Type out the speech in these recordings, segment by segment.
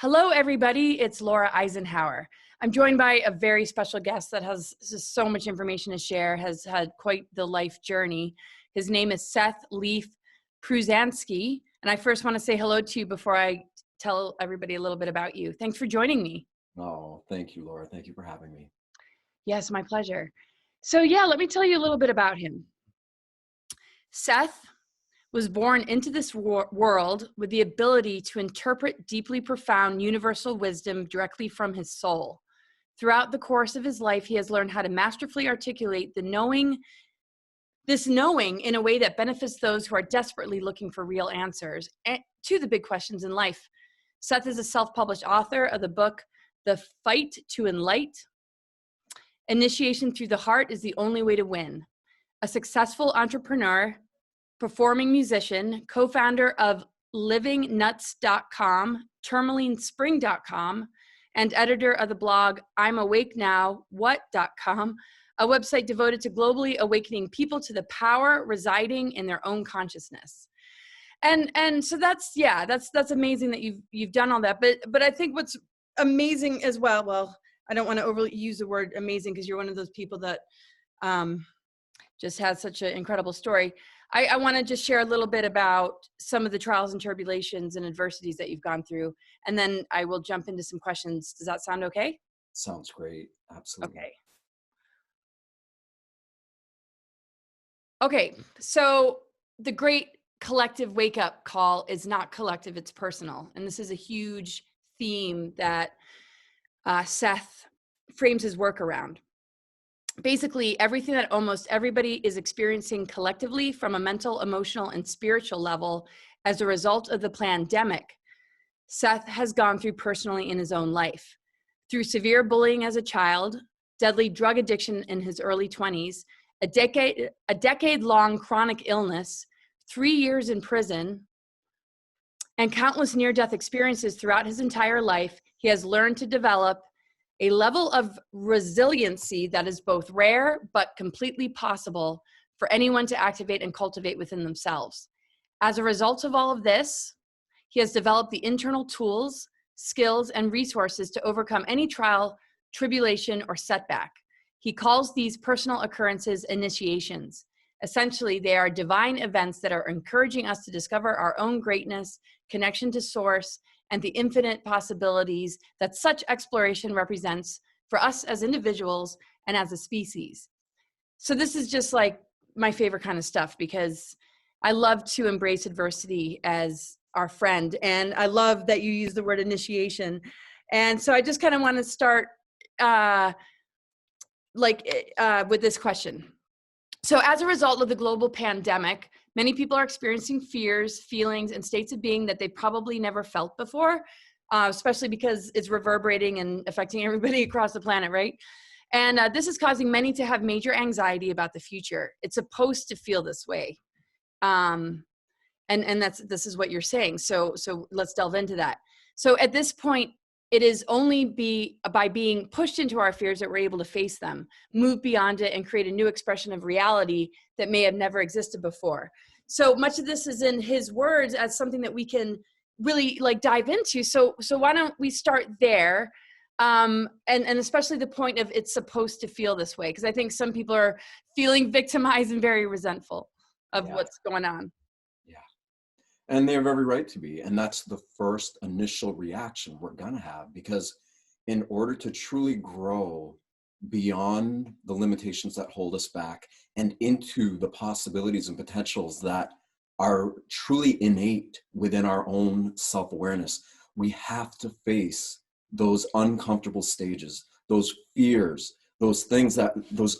Hello, everybody. It's Laura Eisenhower. I'm joined by a very special guest that has just so much information to share, has had quite the life journey. His name is Seth Leaf Pruzansky. And I first want to say hello to you before I tell everybody a little bit about you. Thanks for joining me. Oh, thank you, Laura. Thank you for having me. Yes, my pleasure. So let me tell you a little bit about him. Seth was born into this world with the ability to interpret deeply profound universal wisdom directly from his soul. Throughout the course of his life, he has learned how to masterfully articulate this knowing in a way that benefits those who are desperately looking for real answers to the big questions in life. Seth is a self-published author of the book, The Fight to Enlight. Initiation through the heart is the only way to win. A successful entrepreneur, performing musician, co-founder of livingnuts.com, tourmalinespring.com, and editor of the blog I'm Awake Now, What.com, a website devoted to globally awakening people to the power residing in their own consciousness. And so that's amazing that you've done all that. But I think what's amazing as well, I don't want to overly use the word amazing because you're one of those people that just has such an incredible story. I want to just share a little bit about some of the trials and tribulations and adversities that you've gone through, and then I will jump into some questions. Does that sound okay? Sounds great. Absolutely. Okay, so the great collective wake-up call is not collective, it's personal. And this is a huge theme that Seth frames his work around. Basically, everything that almost everybody is experiencing collectively from a mental, emotional, and spiritual level as a result of the pandemic, Seth has gone through personally in his own life. Through severe bullying as a child, deadly drug addiction in his early 20s, a decade-long chronic illness, 3 years in prison, and countless near-death experiences throughout his entire life, he has learned to develop a level of resiliency that is both rare but completely possible for anyone to activate and cultivate within themselves. As a result of all of this, he has developed the internal tools, skills, and resources to overcome any trial, tribulation, or setback. He calls these personal occurrences initiations. Essentially, they are divine events that are encouraging us to discover our own greatness, connection to source, and the infinite possibilities that such exploration represents for us as individuals and as a species. So this is just like my favorite kind of stuff because I love to embrace adversity as our friend. And I love that you use the word initiation. And so I just kind of want to start with this question. So as a result of the global pandemic, many people are experiencing fears, feelings, and states of being that they probably never felt before, especially because it's reverberating and affecting everybody across the planet, right? And this is causing many to have major anxiety about the future. It's supposed to feel this way. And this is what you're saying. So let's delve into that. So at this point, it is only by being pushed into our fears that we're able to face them, move beyond it, and create a new expression of reality that may have never existed before. So much of this is in his words as something that we can really dive into. So why don't we start there? And especially the point of it's supposed to feel this way, because I think some people are feeling victimized and very resentful of what's going on. And they have every right to be. And that's the first initial reaction we're going to have, because in order to truly grow beyond the limitations that hold us back and into the possibilities and potentials that are truly innate within our own self-awareness, we have to face those uncomfortable stages, those fears, those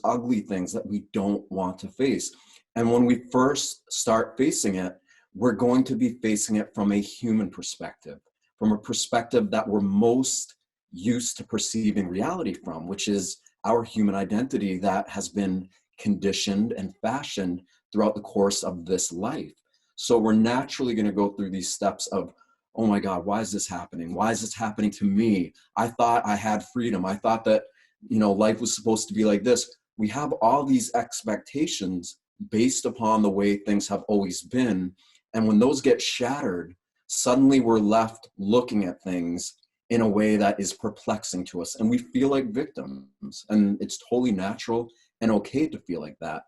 ugly things that we don't want to face. And when we first start facing it, we're going to be facing it from a human perspective, from a perspective that we're most used to perceiving reality from, which is our human identity that has been conditioned and fashioned throughout the course of this life. So we're naturally going to go through these steps of, oh my God, why is this happening? Why is this happening to me? I thought I had freedom. I thought that, life was supposed to be like this. We have all these expectations based upon the way things have always been. And when those get shattered, suddenly we're left looking at things in a way that is perplexing to us. And we feel like victims. And it's totally natural and okay to feel like that.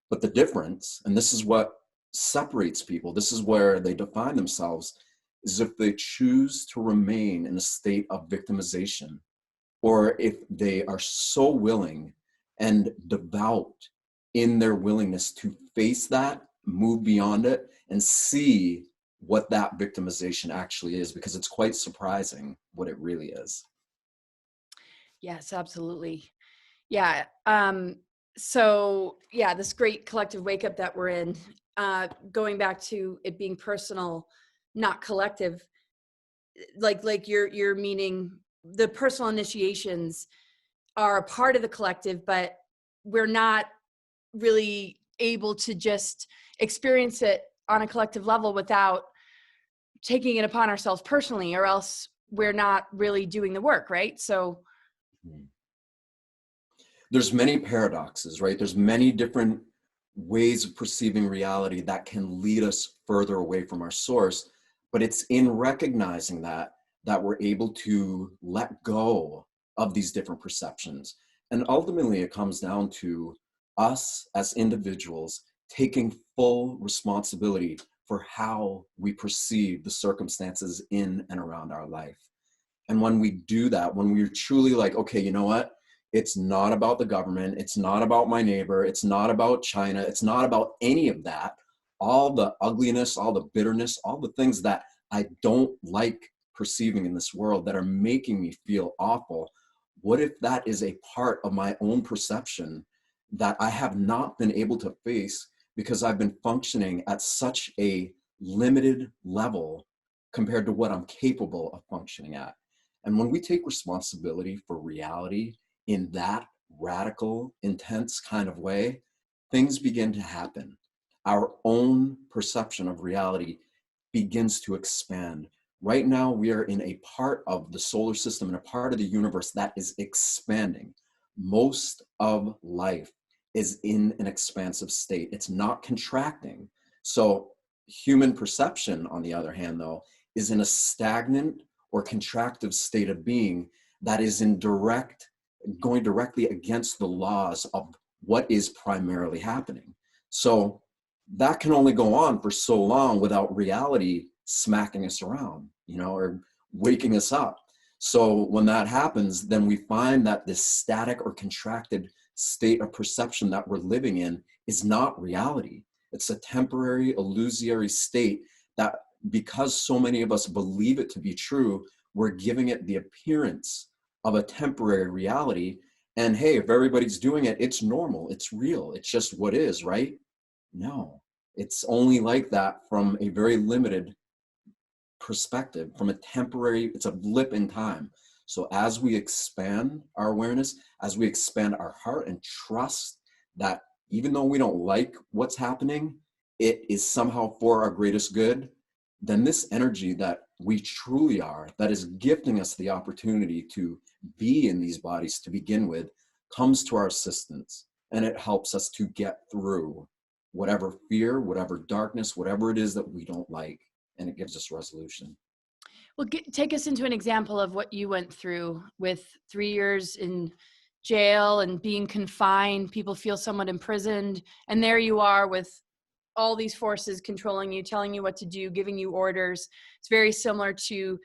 But the difference, and this is what separates people, this is where they define themselves, is if they choose to remain in a state of victimization, or if they are so willing and devout in their willingness to face that, move beyond it, and see what that victimization actually is, because it's quite surprising what it really is. Yes, absolutely. Yeah. So yeah, this great collective wake up that we're in, going back to it being personal, not collective, like you're meaning the personal initiations are a part of the collective, but we're not really able to just experience it on a collective level without taking it upon ourselves personally, or else we're not really doing the work, right? So there's many paradoxes, right? There's many different ways of perceiving reality that can lead us further away from our source. But it's in recognizing that we're able to let go of these different perceptions. And ultimately, it comes down to us as individuals taking full responsibility for how we perceive the circumstances in and around our life. And when we do that, when we're truly like, okay, you know what? It's not about the government. It's not about my neighbor. It's not about China. It's not about any of that. All the ugliness, all the bitterness, all the things that I don't like perceiving in this world that are making me feel awful. What if that is a part of my own perception that I have not been able to face because I've been functioning at such a limited level compared to what I'm capable of functioning at? And when we take responsibility for reality in that radical, intense kind of way, things begin to happen. Our own perception of reality begins to expand. Right now, we are in a part of the solar system and a part of the universe that is expanding. Most of life is in an expansive state. It's not contracting. So human perception, on the other hand, though, is in a stagnant or contractive state of being that is going directly against the laws of what is primarily happening. So that can only go on for so long without reality smacking us around, or waking us up. So when that happens, then we find that this static or contracted state of perception that we're living in is not reality. It's a temporary, illusory state that, because so many of us believe it to be true, we're giving it the appearance of a temporary reality. And hey, if everybody's doing it, it's normal, it's real, it's just what is, right? No, it's only like that from a very limited perspective, from a temporary, it's a blip in time. So as we expand our awareness, as we expand our heart and trust that even though we don't like what's happening, it is somehow for our greatest good, then this energy that we truly are, that is gifting us the opportunity to be in these bodies to begin with, comes to our assistance, and it helps us to get through whatever fear, whatever darkness, whatever it is that we don't like, and it gives us resolution. well, take us into an example of what you went through with 3 years in jail and being confined. People feel somewhat imprisoned, and there you are with all these forces controlling you, telling you what to do, giving you orders. It's very similar to,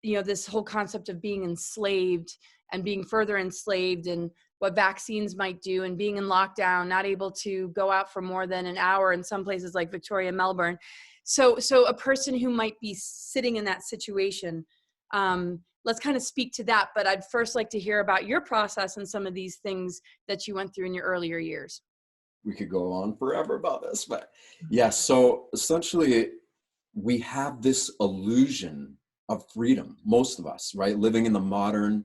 this whole concept of being enslaved and being further enslaved, and what vaccines might do, and being in lockdown, not able to go out for more than an hour in some places like Victoria, Melbourne. So a person who might be sitting in that situation, let's kind of speak to that. But I'd first like to hear about your process and some of these things that you went through in your earlier years. We could go on forever about this, but yeah, so essentially we have this illusion of freedom, most of us, right? Living in the modern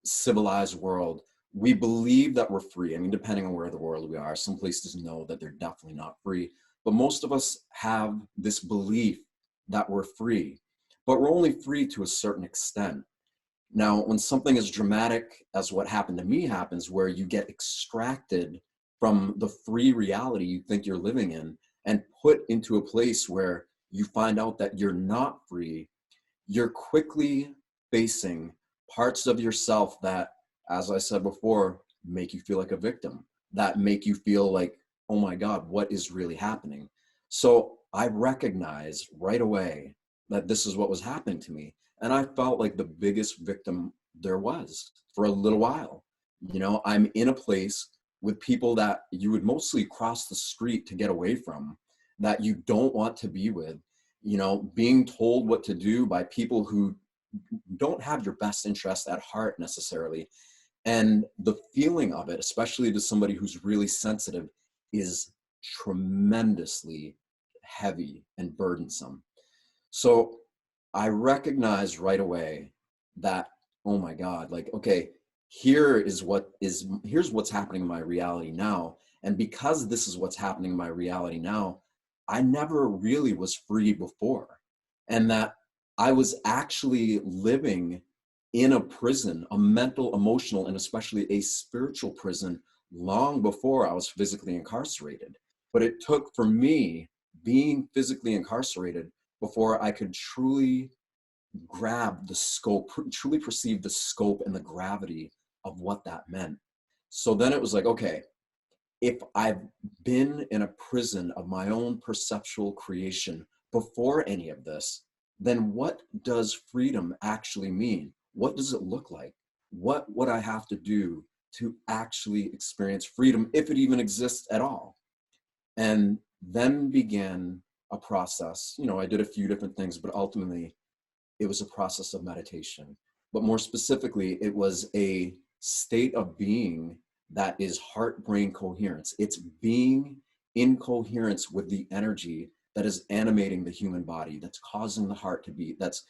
civilized world, we believe that we're free. I mean, depending on where the world we are, some places know that they're definitely not free, but most of us have this belief that we're free, but we're only free to a certain extent. Now, when something as dramatic as what happened to me happens, where you get extracted from the free reality you think you're living in and put into a place where you find out that you're not free, you're quickly facing parts of yourself that, as I said before, make you feel like a victim, that make you feel like, oh my God, what is really happening? So I recognized right away that this is what was happening to me. And I felt like the biggest victim there was for a little while. You know, I'm in a place with people that you would mostly cross the street to get away from, that you don't want to be with, you know, being told what to do by people who don't have your best interest at heart necessarily. And the feeling of it, especially to somebody who's really sensitive, is tremendously heavy and burdensome. So I recognized right away that, oh my God, like, okay, here's what's happening in my reality now. And because this is what's happening in my reality now, I never really was free before. And that I was actually living in a prison, a mental, emotional, and especially a spiritual prison, long before I was physically incarcerated. But it took for me being physically incarcerated before I could truly grab the scope, truly perceive the scope and the gravity of what that meant. So then it was like, okay, if I've been in a prison of my own perceptual creation before any of this, then what does freedom actually mean? What does it look like? What would I have to do to actually experience freedom, if it even exists at all? And then began a process. You know, I did a few different things, but ultimately it was a process of meditation. But more specifically, it was a state of being that is heart-brain coherence. It's being in coherence with the energy that is animating the human body, that's causing the heart to beat, that's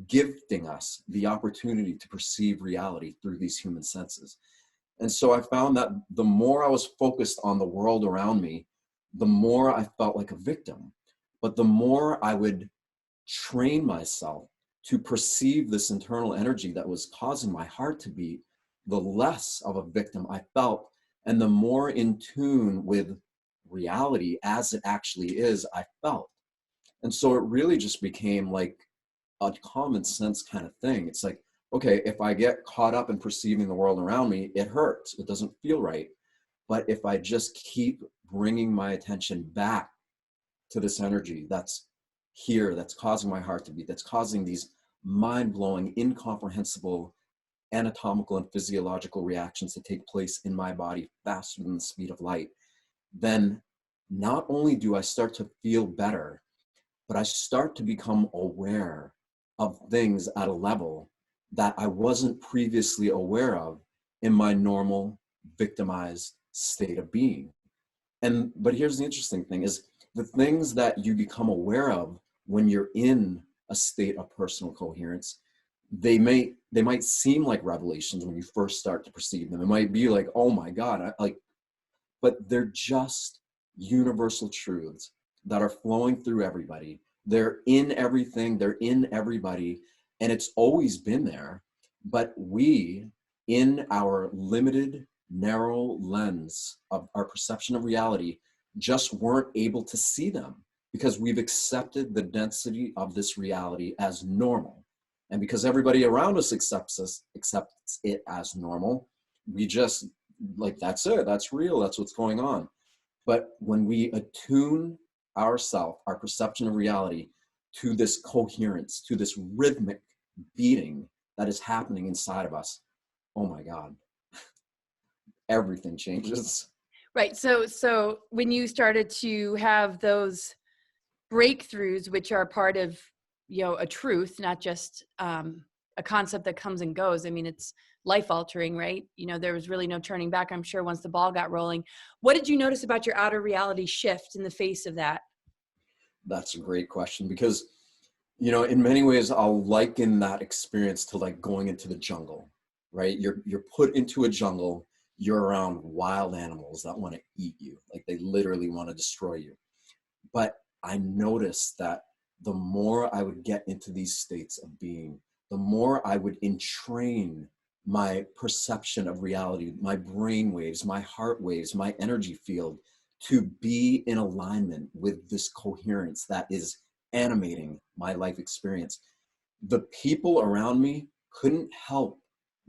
gifting us the opportunity to perceive reality through these human senses. And so I found that the more I was focused on the world around me, the more I felt like a victim. But the more I would train myself to perceive this internal energy that was causing my heart to beat, the less of a victim I felt, and the more in tune with reality as it actually is, I felt. And so it really just became like a common sense kind of thing. It's like, okay, if I get caught up in perceiving the world around me, it hurts. It doesn't feel right. But if I just keep bringing my attention back to this energy that's here, that's causing my heart to beat, that's causing these mind-blowing, incomprehensible anatomical and physiological reactions to take place in my body faster than the speed of light, then not only do I start to feel better, but I start to become aware of things at a level that I wasn't previously aware of in my normal victimized state of being. But here's the interesting thing is the things that you become aware of when you're in a state of personal coherence, they might seem like revelations when you first start to perceive them. It might be like, oh my God, but they're just universal truths that are flowing through everybody. They're in everything, they're in everybody, and it's always been there. But we, in our limited, narrow lens of our perception of reality, just weren't able to see them because we've accepted the density of this reality as normal. And because everybody around us accepts it as normal, we just like, that's it, that's real, that's what's going on. But when we attune ourself, our perception of reality, to this coherence, to this rhythmic beating that is happening inside of us, oh my God, everything changes. Right. So when you started to have those breakthroughs, which are part of, a truth, not just a concept that comes and goes. I mean, it's life altering, right? There was really no turning back, I'm sure, once the ball got rolling. What did you notice about your outer reality shift in the face of that? That's a great question because, in many ways, I'll liken that experience to like going into the jungle, right? You're put into a jungle, you're around wild animals that want to eat you, like they literally want to destroy you. But I noticed that the more I would get into these states of being, the more I would entrain my perception of reality, my brain waves, my heart waves, my energy field to be in alignment with this coherence that is animating my life experience. The people around me couldn't help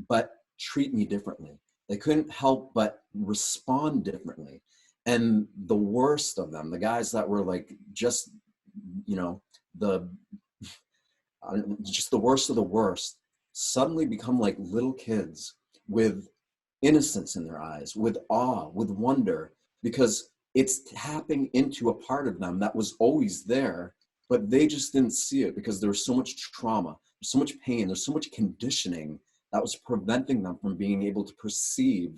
but treat me differently. They couldn't help but respond differently. And the worst of them, the guys that were like just, you know, the just the worst of the worst, suddenly become like little kids with innocence in their eyes, with awe, with wonder, because it's tapping into a part of them that was always there, but they just didn't see it because there was so much trauma, there's so much pain, there's so much conditioning that was preventing them from being able to perceive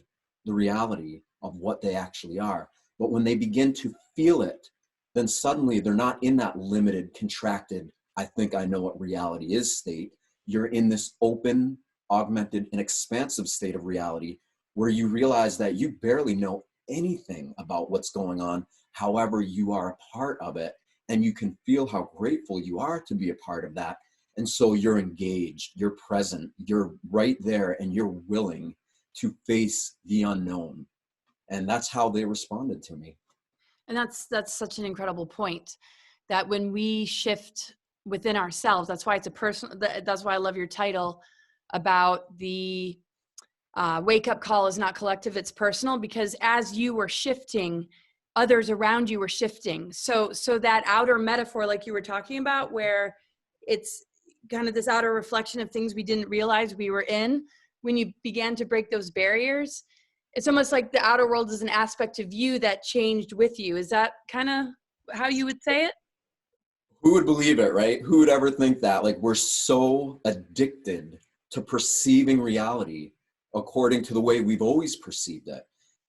the reality of what they actually are. But when they begin to feel it, then suddenly they're not in that limited, contracted, I think I know what reality is state. You're in this open, augmented, and expansive state of reality where you realize that you barely know anything about what's going on. However, you are a part of it, and you can feel how grateful you are to be a part of that. And so you're engaged, you're present, you're right there, and you're willing to face the unknown. And that's how they responded to me. And that's such an incredible point, that when we shift within ourselves, that's why it's a personal, that's why I love your title about the wake up call is not collective, it's personal, because as you were shifting, others around you were shifting. So that outer metaphor, like you were talking about, where it's kind of this outer reflection of things we didn't realize we were in, when you began to break those barriers, it's almost like the outer world is an aspect of you that changed with you. Is that kind of how you would say it? Who would believe it, right? Who would ever think that? Like, we're so addicted to perceiving reality according to the way we've always perceived it.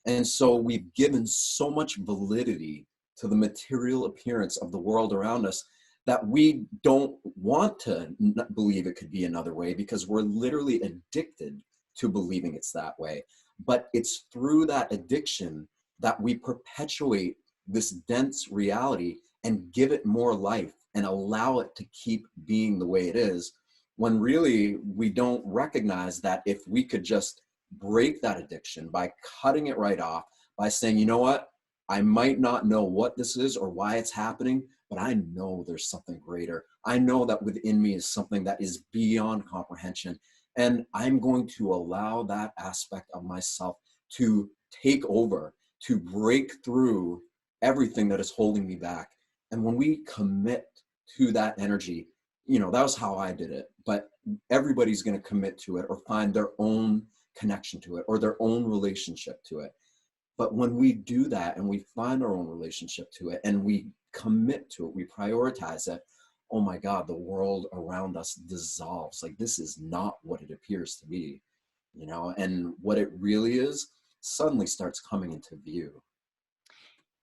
And so we've given so much validity to the material appearance of the world around us that we don't want to believe it could be another way, because we're literally addicted to believing it's that way. But it's through that addiction that we perpetuate this dense reality and give it more life and allow it to keep being the way it is, when really we don't recognize that if we could just break that addiction by cutting it right off, by saying, you know what, I might not know what this is or why it's happening, but I know there's something greater. I know that within me is something that is beyond comprehension. And I'm going to allow that aspect of myself to take over, to break through everything that is holding me back. And when we commit to that energy, you know, that was how I did it, but everybody's going to commit to it or find their own connection to it or their own relationship to it. But when we do that and we find our own relationship to it and we commit to it, we prioritize it, oh my God, the world around us dissolves. Like, this is not what it appears to be, you know, and what it really is suddenly starts coming into view.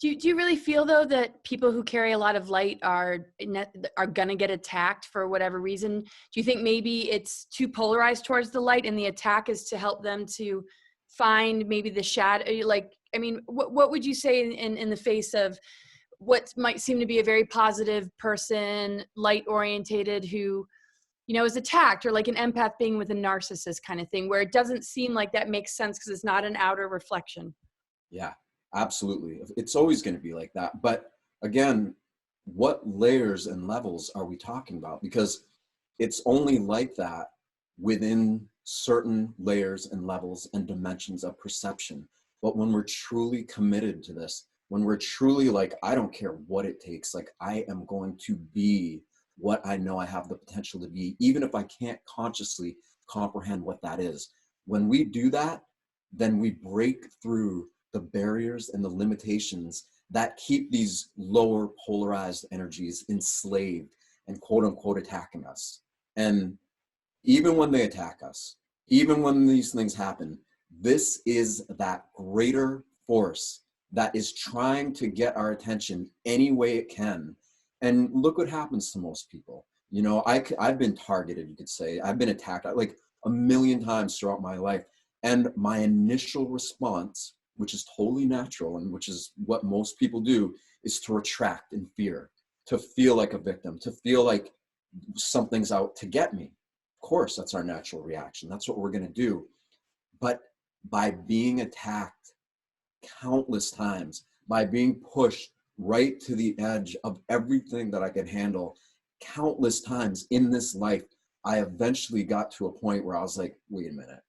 Do you really feel, though, that people who carry a lot of light are going to get attacked for whatever reason? Do you think maybe it's too polarized towards the light and the attack is to help them to find maybe the shadow? Like, I mean, what would you say in the face of what might seem to be a very positive person, light orientated, who, you know, is attacked, or like an empath being with a narcissist kind of thing, where it doesn't seem like that makes sense because it's not an outer reflection? Yeah, absolutely. It's always going to be like that. But again, what layers and levels are we talking about? Because it's only like that within certain layers and levels and dimensions of perception. But when we're truly committed to this, when we're truly like, I don't care what it takes, like I am going to be what I know I have the potential to be, even if I can't consciously comprehend what that is. When we do that, then we break through the barriers and the limitations that keep these lower polarized energies enslaved and quote unquote attacking us. And even when they attack us, even when these things happen, this is that greater force that is trying to get our attention any way it can. And look what happens to most people. You know, I've been targeted, you could say. I've been attacked like a million times throughout my life. And my initial response, which is totally natural and which is what most people do, is to retract in fear, to feel like a victim, to feel like something's out to get me. Of course, that's our natural reaction. That's what we're going to do. But by being attacked countless times, by being pushed right to the edge of everything that I could handle countless times in this life, I eventually got to a point where I was like, wait a minute,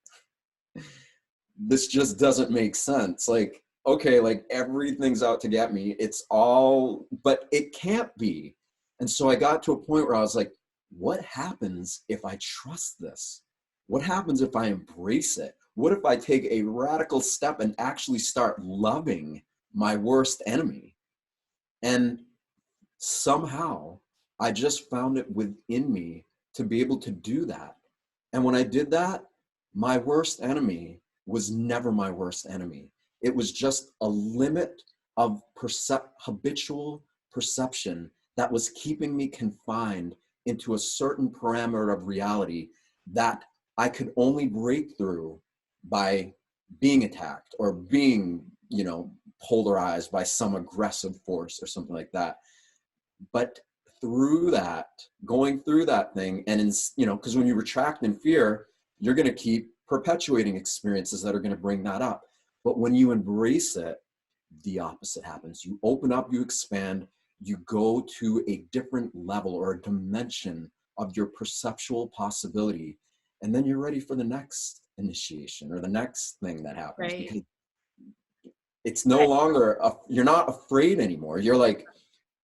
this just doesn't make sense. Like, okay, like everything's out to get me. It's all, but it can't be. And so I got to a point where I was like, what happens if I trust this? What happens if I embrace it? What if I take a radical step and actually start loving my worst enemy? And somehow I just found it within me to be able to do that. And when I did that, my worst enemy was never my worst enemy. It was just a limit of habitual perception that was keeping me confined into a certain parameter of reality that I could only break through by being attacked or being, polarized by some aggressive force or something like that. But through that, going through that thing, and because when you retract in fear, you're going to keep perpetuating experiences that are going to bring that up. But when you embrace it, the opposite happens. You open up, you expand, you go to a different level or a dimension of your perceptual possibility, and then you're ready for the next initiation or the next thing that happens. Right. Because it's no longer you're not afraid anymore. You're like,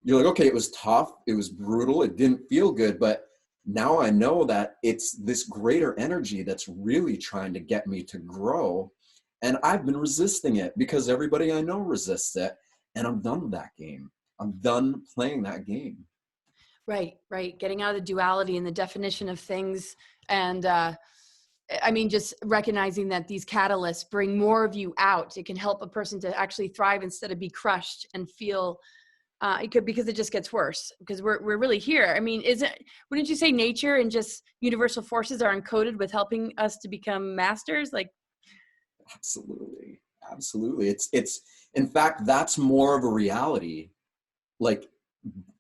okay, it was tough, it was brutal, it didn't feel good, but now I know that it's this greater energy that's really trying to get me to grow. And I've been resisting it because everybody I know resists it. And I'm done with that game. I'm done playing that game. Right. Getting out of the duality and the definition of things. And just recognizing that these catalysts bring more of you out. It can help a person to actually thrive instead of be crushed and feel because it just gets worse because we're really here. I mean, wouldn't you say nature and just universal forces are encoded with helping us to become masters? Like, absolutely. It's in fact, that's more of a reality, like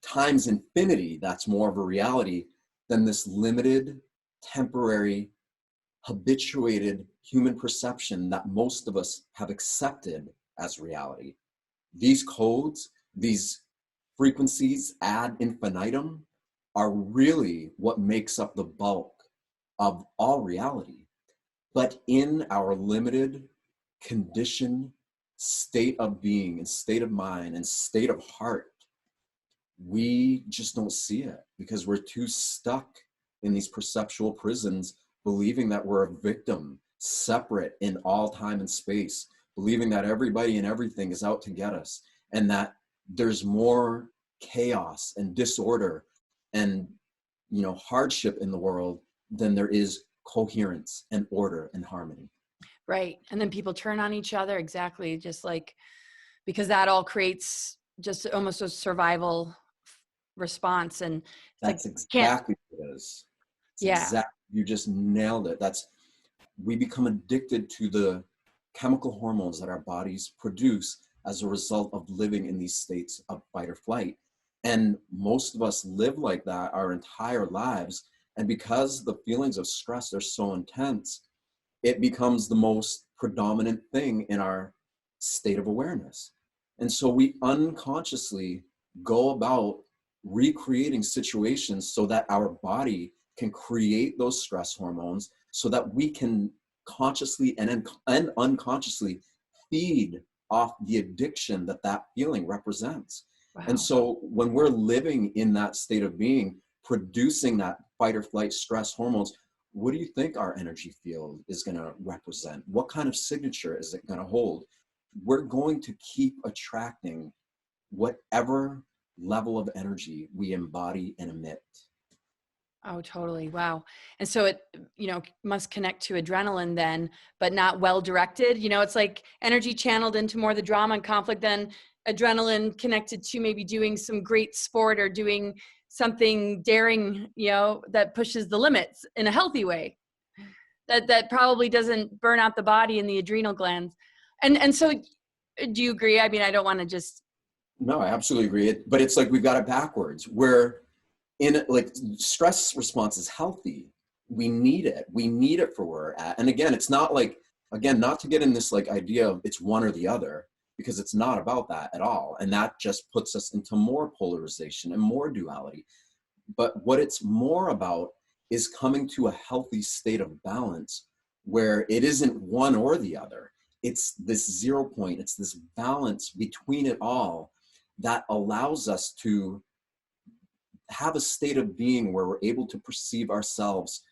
times infinity. That's more of a reality than this limited, temporary, habituated human perception that most of us have accepted as reality. These codes, these frequencies ad infinitum are really what makes up the bulk of all reality. But in our limited, conditioned state of being and state of mind and state of heart, we just don't see it because we're too stuck in these perceptual prisons, believing that we're a victim, separate in all time and space, believing that everybody and everything is out to get us, and that there's more chaos and disorder and hardship in the world than there is coherence and order and harmony. Right. And then people turn on each other. Exactly. Just like, because that all creates just almost a survival response. And That's exactly what it is. You just nailed it. We become addicted to the chemical hormones that our bodies produce as a result of living in these states of fight or flight. And most of us live like that our entire lives. And because the feelings of stress are so intense, it becomes the most predominant thing in our state of awareness. And so we unconsciously go about recreating situations so that our body can create those stress hormones so that we can consciously and unconsciously feed off the addiction that feeling represents. wow. And so when we're living in that state of being, producing that fight or flight stress hormones, what do you think our energy field is going to represent? What kind of signature is it going to hold? We're going to keep attracting whatever level of energy we embody and emit. Oh, totally. Wow. And so it, must connect to adrenaline then, but not well directed. It's like energy channeled into more the drama and conflict, then adrenaline connected to maybe doing some great sport or doing something daring, that pushes the limits in a healthy way. That probably doesn't burn out the body and the adrenal glands. And so do you agree? I mean, I don't want to just. No, I absolutely agree. But it's like we've got it backwards. Where like stress response is healthy. We need it. We need it for where we're at. And again, it's not like, not to get in this like idea of it's one or the other, because it's not about that at all. And that just puts us into more polarization and more duality. But what it's more about is coming to a healthy state of balance where it isn't one or the other. It's this 0 point, it's this balance between it all that allows us to have a state of being where we're able to perceive ourselves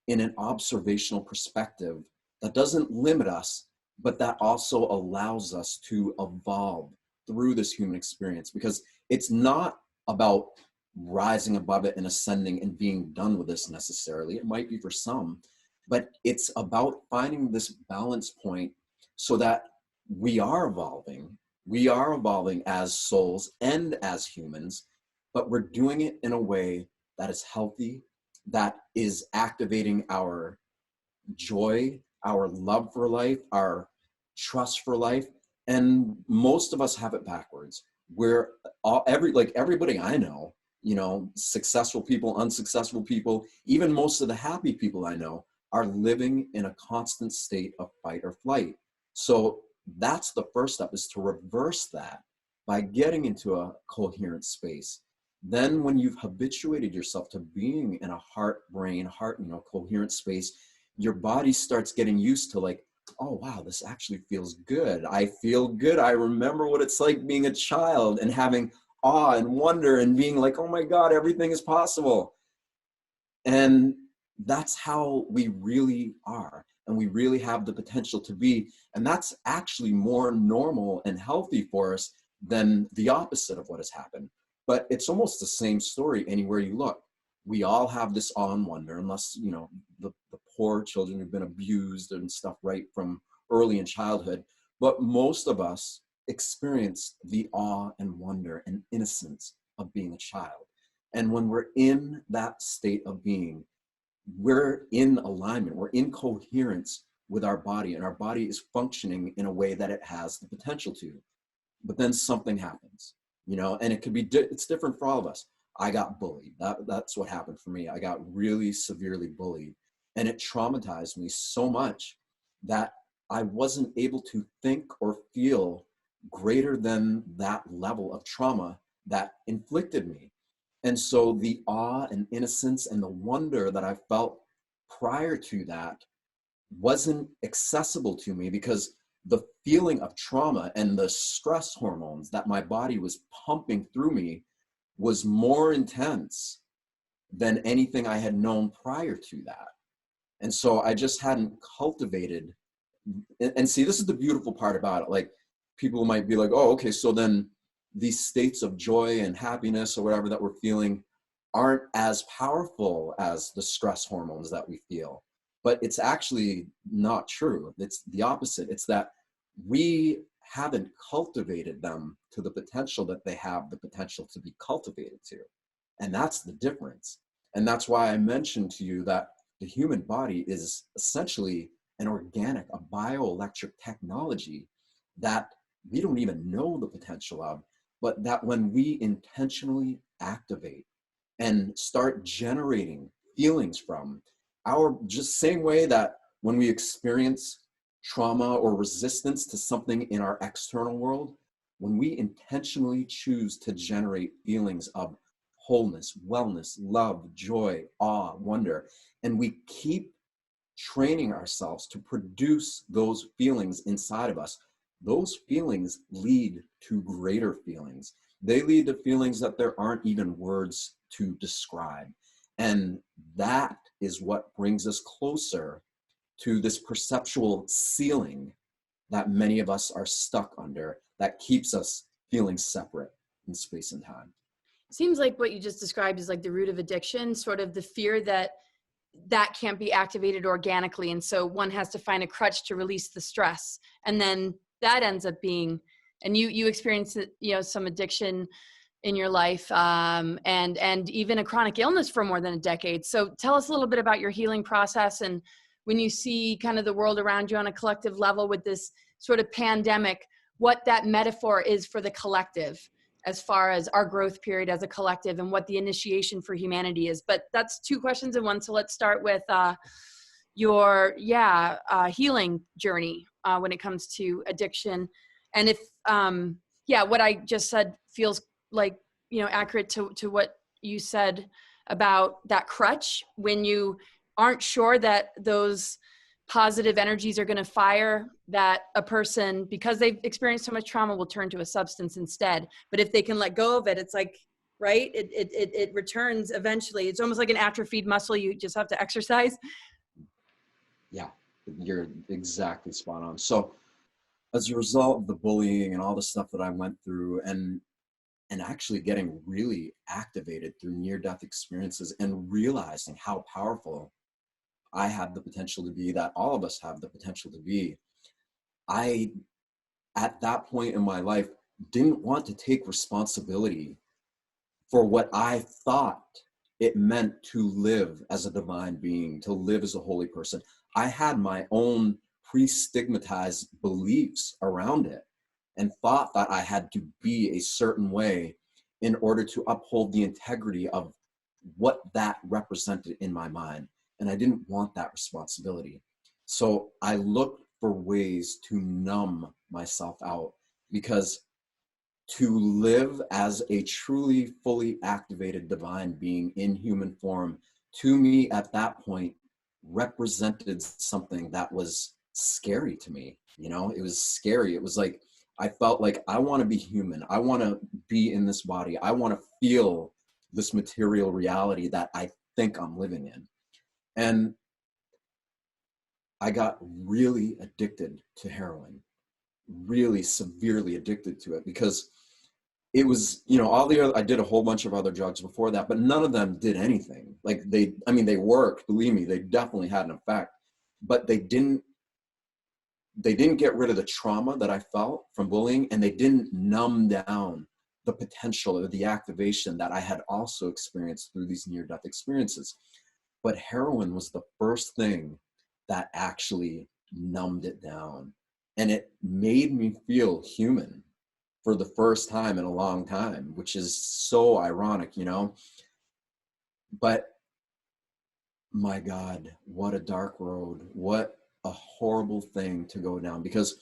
in an observational perspective that doesn't limit us, but that also allows us to evolve through this human experience. Because it's not about rising above it and ascending and being done with this necessarily. It might be for some, but it's about finding this balance point so that we are evolving. We are evolving as souls and as humans, but we're doing it in a way that is healthy, that is activating our joy, our love for life, our trust for life. And most of us have it backwards. We're all, everybody I know, successful people, unsuccessful people, even most of the happy people I know are living in a constant state of fight or flight. So that's the first step, is to reverse that by getting into a coherent space. Then when you've habituated yourself to being in a heart, coherent space, your body starts getting used to like, oh, wow, this actually feels good. I feel good. I remember what it's like being a child and having awe and wonder and being like, oh my God, everything is possible. And that's how we really are. And we really have the potential to be. And that's actually more normal and healthy for us than the opposite of what has happened. But it's almost the same story anywhere you look. We all have this awe and wonder, unless, the poor children who've been abused and stuff right from early in childhood. But most of us experience the awe and wonder and innocence of being a child. And when we're in that state of being, we're in alignment, we're in coherence with our body, and our body is functioning in a way that it has the potential to. But then something happens, and it could be, it's different for all of us. I got bullied. That's what happened for me. I got really severely bullied, and it traumatized me so much that I wasn't able to think or feel greater than that level of trauma that inflicted me. And so the awe and innocence and the wonder that I felt prior to that wasn't accessible to me, because the feeling of trauma and the stress hormones that my body was pumping through me was more intense than anything I had known prior to that. And so I just hadn't cultivated. And see, this is the beautiful part about it. Like, people might be like, oh, okay, so then these states of joy and happiness or whatever that we're feeling aren't as powerful as the stress hormones that we feel. But it's actually not true. It's the opposite. It's that we haven't cultivated them to the potential that they have the potential to be cultivated to. And that's the difference. And that's why I mentioned to you that the human body is essentially an organic, a bioelectric technology that we don't even know the potential of, but that when we intentionally activate and start generating feelings from our, just same way that when we experience trauma or resistance to something in our external world, when we intentionally choose to generate feelings of wholeness, wellness, love, joy, awe, wonder, and we keep training ourselves to produce those feelings inside of us, those feelings lead to greater feelings. They lead to feelings that there aren't even words to describe. And that is what brings us closer to this perceptual ceiling that many of us are stuck under, that keeps us feeling separate in space and time. Seems like what you just described is like the root of addiction, sort of the fear that can't be activated organically. And so one has to find a crutch to release the stress. And then that ends up being, and you experienced, some addiction in your life, and even a chronic illness for more than a decade. So tell us a little bit about your healing process, and when you see kind of the world around you on a collective level with this sort of pandemic, what that metaphor is for the collective as far as our growth period as a collective and what the initiation for humanity is. But that's two questions in one. So let's start with your healing journey when it comes to addiction. And if, what I just said feels like, accurate to what you said about that crutch when you aren't sure that those positive energies are going to fire, that a person, because they've experienced so much trauma, will turn to a substance instead. But if they can let go of it, it's like, right, it returns eventually. It's almost like an atrophied muscle you just have to exercise. Yeah, you're exactly spot on. So as a result of the bullying and all the stuff that I went through, and actually getting really activated through near-death experiences and realizing how powerful I have the potential to be, that all of us have the potential to be, I, at that point in my life, didn't want to take responsibility for what I thought it meant to live as a divine being, to live as a holy person. I had my own pre-stigmatized beliefs around it and thought that I had to be a certain way in order to uphold the integrity of what that represented in my mind. And I didn't want that responsibility. So I looked for ways to numb myself out, because to live as a truly fully activated divine being in human form, to me at that point, represented something that was scary to me. You know, it was scary. It was like, I felt like I want to be human. I want to be in this body. I want to feel this material reality that I think I'm living in. And I got really addicted to heroin, really severely addicted to it, because it was, you know, all the other, I did a whole bunch of other drugs before that, but none of them did anything. Like I mean, they worked, believe me, they definitely had an effect, but they didn't get rid of the trauma that I felt from bullying, and they didn't numb down the potential or the activation that I had also experienced through these near-death experiences. But heroin was the first thing that actually numbed it down. And it made me feel human for the first time in a long time, which is so ironic, you know? But my God, what a dark road. What a horrible thing to go down, because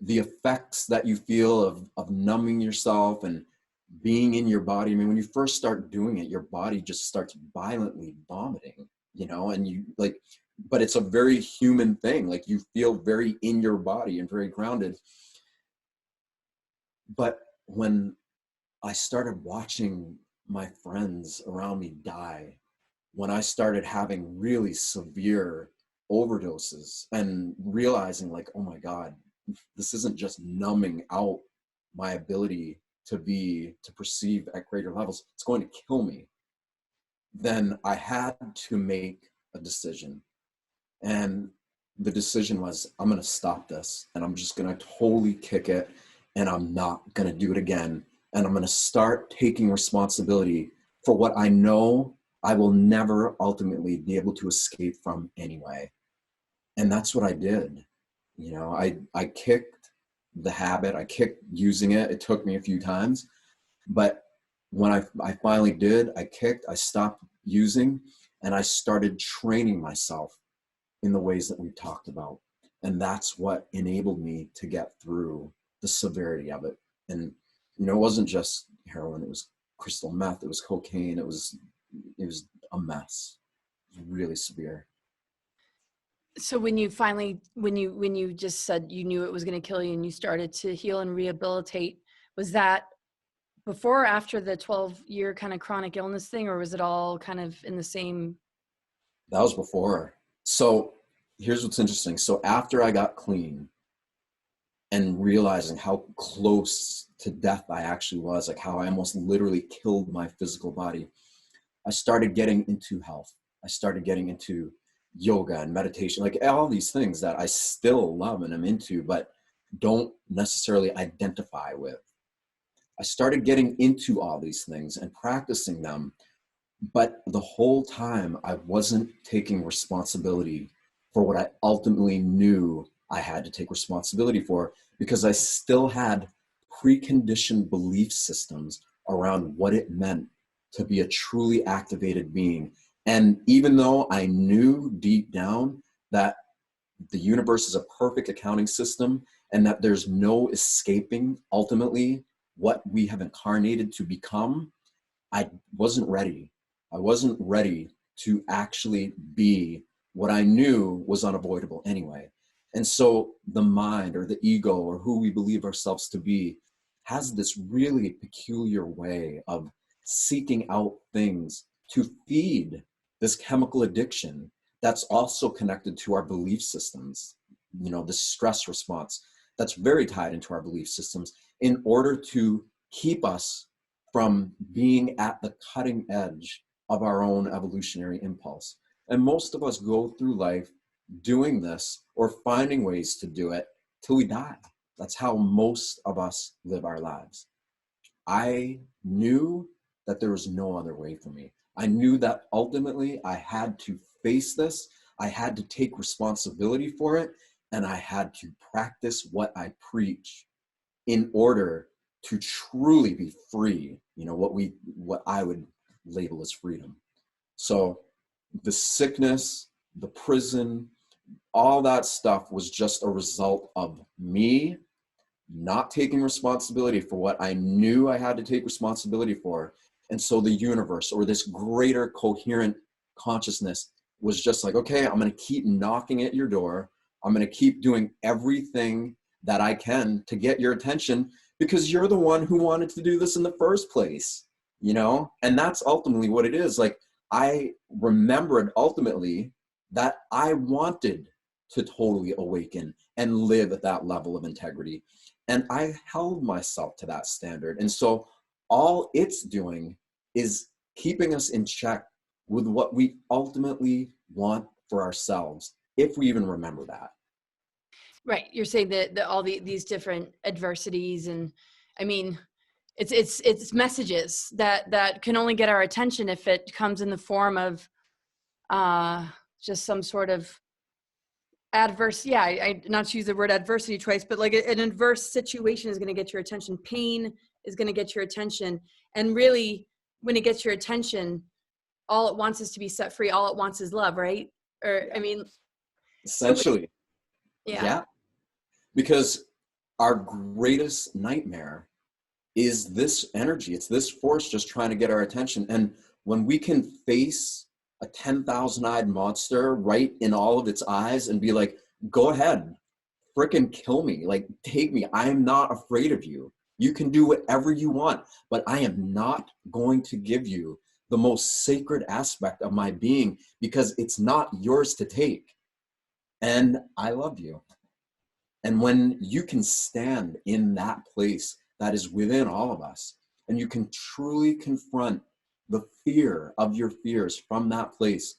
the effects that you feel of numbing yourself and being in your body, I mean, when you first start doing it, your body just starts violently vomiting, you know, and you like, but it's a very human thing. Like, you feel very in your body and very grounded. But when I started watching my friends around me die, when I started having really severe overdoses and realizing, like, oh my God, this isn't just numbing out my ability to perceive at greater levels, it's going to kill me. Then I had to make a decision. And the decision was, I'm going to stop this, and I'm just going to totally kick it, and I'm not going to do it again. And I'm going to start taking responsibility for what I know I will never ultimately be able to escape from anyway. And that's what I did. You know, I kicked the habit, I kicked using it. It took me a few times, but when I finally did, I stopped using, and I started training myself in the ways that we talked about. And that's what enabled me to get through the severity of it. And, you know, it wasn't just heroin, it was crystal meth, it was cocaine, it was a mess. It was really severe. So when you finally, when you just said you knew it was going to kill you and you started to heal and rehabilitate, was that before or after the 12-year kind of chronic illness thing, or was it all kind of in the same? That was before. So here's what's interesting. So after I got clean and realizing how close to death I actually was, like how I almost literally killed my physical body, I started getting into health. I started getting into yoga and meditation, like all these things that I still love and I'm into, but don't necessarily identify with. I started getting into all these things and practicing them, but the whole time I wasn't taking responsibility for what I ultimately knew I had to take responsibility for, because I still had preconditioned belief systems around what it meant to be a truly activated being. And even though I knew deep down that the universe is a perfect accounting system and that there's no escaping ultimately what we have incarnated to become, I wasn't ready. I wasn't ready to actually be what I knew was unavoidable anyway. And so the mind or the ego or who we believe ourselves to be has this really peculiar way of seeking out things to feed this chemical addiction that's also connected to our belief systems, the stress response that's very tied into our belief systems, in order to keep us from being at the cutting edge of our own evolutionary impulse. And most of us go through life doing this or finding ways to do it till we die. That's how most of us live our lives. I knew that there was no other way for me. I knew that ultimately I had to face this. I had to take responsibility for it, and I had to practice what I preach in order to truly be free, what I would label as freedom. So the sickness, the prison, all that stuff was just a result of me not taking responsibility for what I knew I had to take responsibility for. And so the universe, or this greater coherent consciousness, was just like, okay, I'm going to keep knocking at your door. I'm going to keep doing everything that I can to get your attention, because you're the one who wanted to do this in the first place, And that's ultimately what it is. Like, I remembered ultimately that I wanted to totally awaken and live at that level of integrity. And I held myself to that standard. And so all it's doing is keeping us in check with what we ultimately want for ourselves, if we even remember that. Right. You're saying that all these different adversities, and I mean, it's messages that can only get our attention if it comes in the form of just some sort of adverse. Yeah, I not to use the word adversity twice, but like an adverse situation is going to get your attention. Pain is going to get your attention, and really, when it gets your attention, all it wants is to be set free. All it wants is love, right? Or I mean, so Essentially, yeah. yeah. Because our greatest nightmare is this energy. It's this force just trying to get our attention. And when we can face a 10,000-eyed monster right in all of its eyes and be like, go ahead, frickin' kill me, like, take me. I am not afraid of you. You can do whatever you want, but I am not going to give you the most sacred aspect of my being, because it's not yours to take. And I love you. And when you can stand in that place that is within all of us, and you can truly confront the fear of your fears from that place,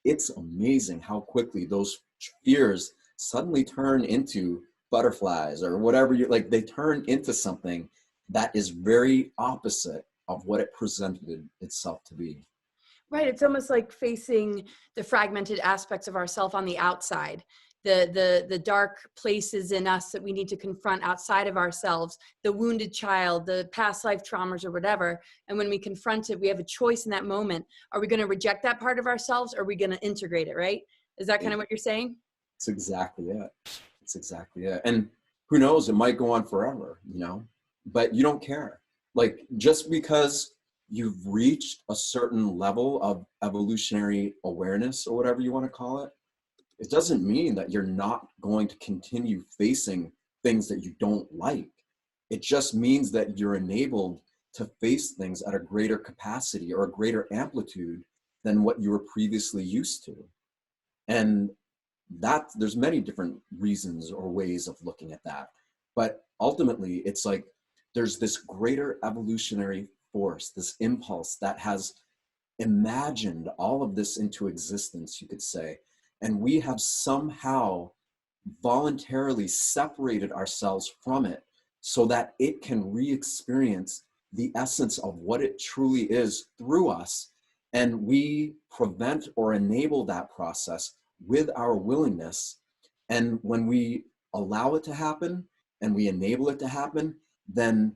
it's amazing how quickly those fears suddenly turn into butterflies or whatever they turn into something that is very opposite of what it presented itself to be. Right. It's almost like facing the fragmented aspects of ourself on the outside, the dark places in us that we need to confront outside of ourselves, the wounded child, the past life traumas or whatever. And when we confront it, we have a choice in that moment. Are we going to reject that part of ourselves, or are we going to integrate it? Right. Is that kind of what you're saying? It's exactly it. It's exactly it. And who knows, it might go on forever, but you don't care. Like, just because you've reached a certain level of evolutionary awareness, or whatever you want to call it, it doesn't mean that you're not going to continue facing things that you don't like. It just means that you're enabled to face things at a greater capacity or a greater amplitude than what you were previously used to. And that there's many different reasons or ways of looking at that. But ultimately, it's like there's this greater evolutionary force, this impulse that has imagined all of this into existence, you could say. And we have somehow voluntarily separated ourselves from it so that it can re-experience the essence of what it truly is through us. And we prevent or enable that process with our willingness. And when we allow it to happen and we enable it to happen, then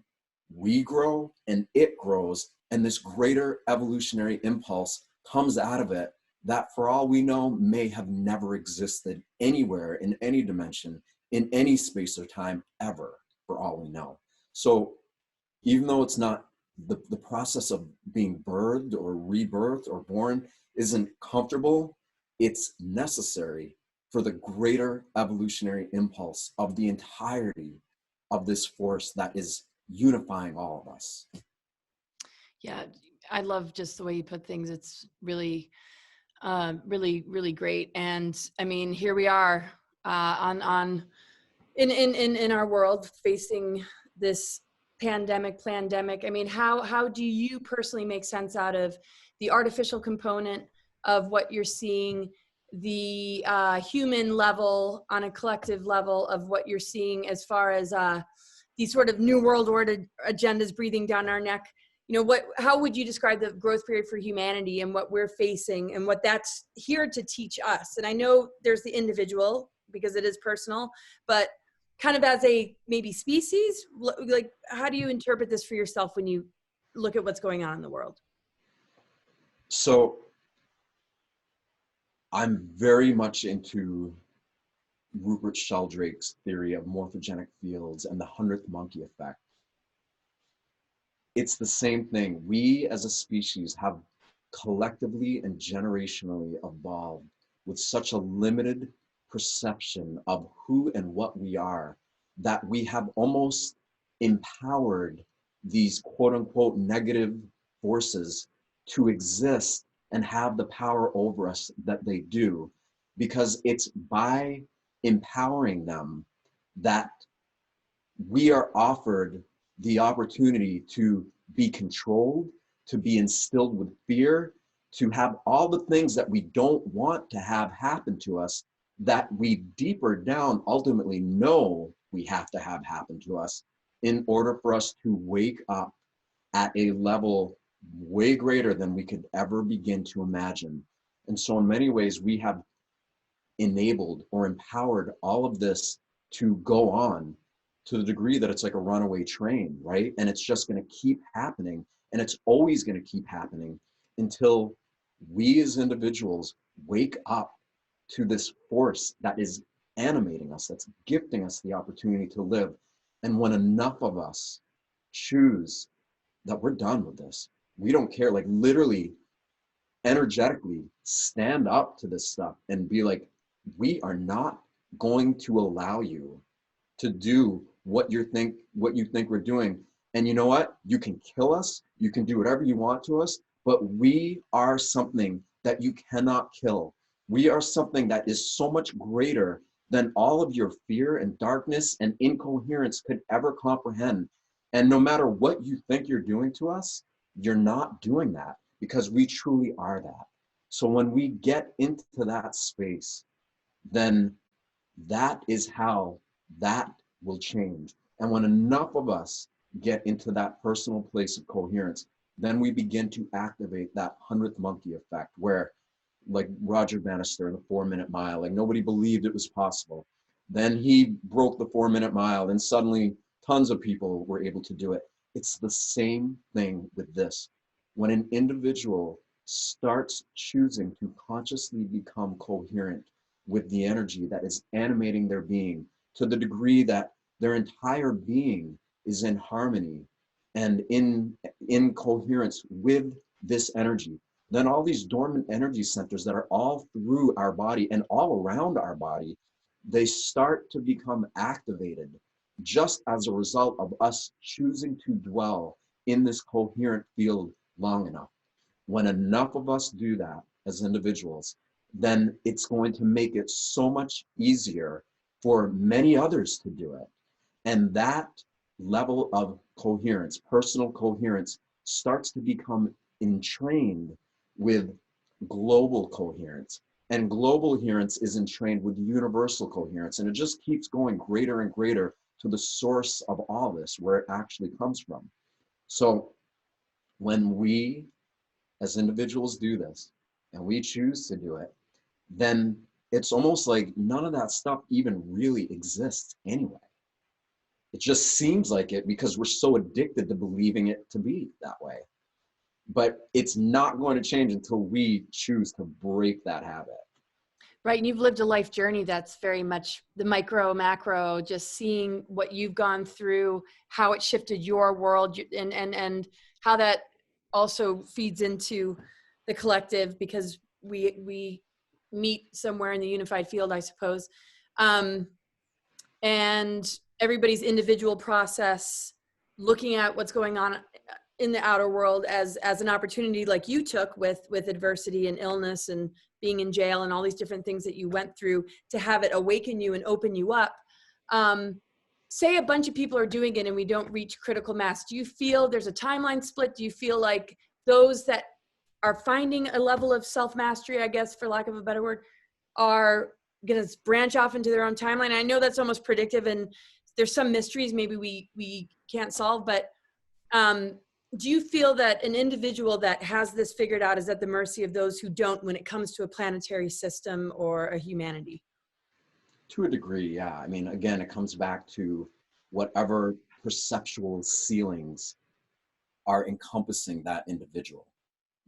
we grow and it grows, and this greater evolutionary impulse comes out of it that, for all we know, may have never existed anywhere in any dimension, in any space or time ever, for all we know. So even though it's not the process of being birthed or rebirthed or born isn't comfortable, it's necessary for the greater evolutionary impulse of the entirety of this force that is unifying all of us. Yeah, I love just the way you put things. It's really, really great. And I mean, here we are in our world facing this pandemic. I mean, how do you personally make sense out of the artificial component of what you're seeing, the human level on a collective level of what you're seeing as far as these sort of new world order agendas breathing down our neck? You know, how would you describe the growth period for humanity and what we're facing and what that's here to teach us? And I know there's the individual because it is personal, but kind of as a maybe species, like how do you interpret this for yourself when you look at what's going on in the world? So I'm very much into Rupert Sheldrake's theory of morphogenic fields and the 100th monkey effect. It's the same thing. We as a species have collectively and generationally evolved with such a limited perception of who and what we are that we have almost empowered these quote unquote negative forces to exist and have the power over us that they do, because it's by empowering them that we are offered the opportunity to be controlled, to be instilled with fear, to have all the things that we don't want to have happen to us, that we deeper down ultimately know we have to have happen to us in order for us to wake up at a level way greater than we could ever begin to imagine. And so in many ways, we have enabled or empowered all of this to go on to the degree that it's like a runaway train, right? And it's just going to keep happening, and it's always going to keep happening until we as individuals wake up to this force that is animating us, that's gifting us the opportunity to live. And when enough of us choose that we're done with this, we don't care, like literally energetically stand up to this stuff and be like, we are not going to allow you to do what you think we're doing. And you know what? You can kill us, you can do whatever you want to us, but we are something that you cannot kill. We are something that is so much greater than all of your fear and darkness and incoherence could ever comprehend. And no matter what you think you're doing to us, you're not doing that, because we truly are that. So when we get into that space, then that is how that will change. And when enough of us get into that personal place of coherence, then we begin to activate that 100th monkey effect, where like Roger Bannister in the 4-minute mile, like nobody believed it was possible. Then he broke the 4-minute mile and suddenly tons of people were able to do it. It's the same thing with this. When an individual starts choosing to consciously become coherent with the energy that is animating their being to the degree that their entire being is in harmony and in coherence with this energy, then all these dormant energy centers that are all through our body and all around our body, they start to become activated just as a result of us choosing to dwell in this coherent field long enough. When enough of us do that as individuals, then it's going to make it so much easier for many others to do it. And that level of coherence, personal coherence, starts to become entrained with global coherence. And global coherence is entrained with universal coherence. And it just keeps going greater and greater to the source of all this, where it actually comes from. So when we as individuals do this, and we choose to do it, then it's almost like none of that stuff even really exists anyway. It just seems like it because we're so addicted to believing it to be that way. But it's not going to change until we choose to break that habit. Right. And you've lived a life journey that's very much the micro, macro, just seeing what you've gone through, how it shifted your world, and how that also feeds into the collective, because we meet somewhere in the unified field, I suppose. And everybody's individual process, looking at what's going on in the outer world as an opportunity, like you took with adversity and illness and being in jail and all these different things that you went through, to have it awaken you and open you up. Say a bunch of people are doing it and we don't reach critical mass. Do you feel there's a timeline split? Do you feel like those that are finding a level of self-mastery, I guess, for lack of a better word, are going to branch off into their own timeline? I know that's almost predictive and there's some mysteries maybe we can't solve, but do you feel that an individual that has this figured out is at the mercy of those who don't when it comes to a planetary system or a humanity? To a degree, yeah. I mean, again, it comes back to whatever perceptual ceilings are encompassing that individual.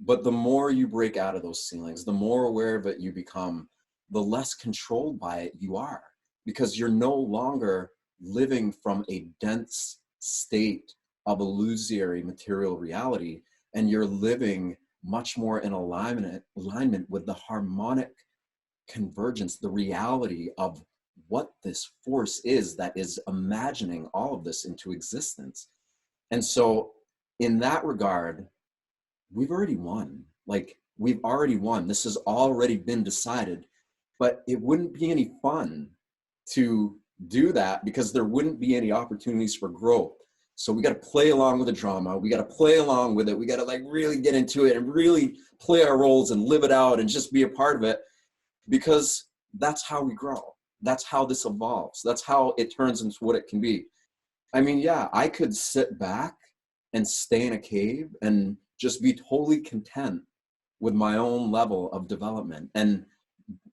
But the more you break out of those ceilings, the more aware of it you become, the less controlled by it you are, because you're no longer living from a dense state of illusory material reality, and you're living much more in alignment with the harmonic convergence, the reality of what this force is that is imagining all of this into existence. And so in that regard, we've already won. Like, we've already won. This has already been decided, but it wouldn't be any fun to do that because there wouldn't be any opportunities for growth. So we got to play along with the drama. We got to play along with it. We got to like really get into it and really play our roles and live it out and just be a part of it, because that's how we grow. That's how this evolves. That's how it turns into what it can be. I mean, yeah, I could sit back and stay in a cave and just be totally content with my own level of development and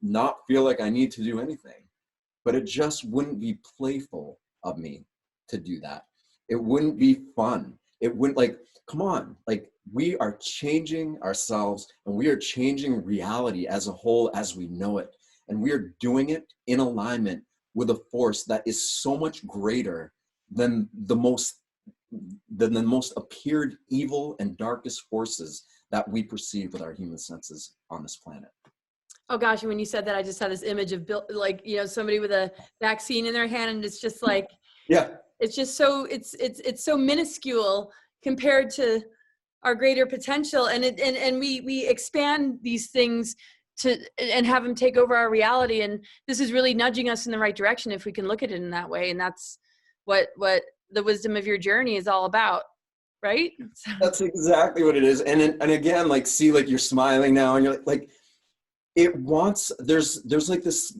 not feel like I need to do anything. But it just wouldn't be playful of me to do that. It wouldn't be fun. It wouldn't, like, come on, like, we are changing ourselves and we are changing reality as a whole as we know it. And we are doing it in alignment with a force that is so much greater than the most appeared evil and darkest forces that we perceive with our human senses on this planet. Oh gosh, and when you said that, I just had this image of like, you know, somebody with a vaccine in their hand, and it's just like, Yeah, it's just so it's so minuscule compared to our greater potential, and we expand these things to and have them take over our reality, and this is really nudging us in the right direction if we can look at it in that way, and that's what the wisdom of your journey is all about, right? that's exactly what it is. And again, like, see, like, you're smiling now and you're like it wants, there's like this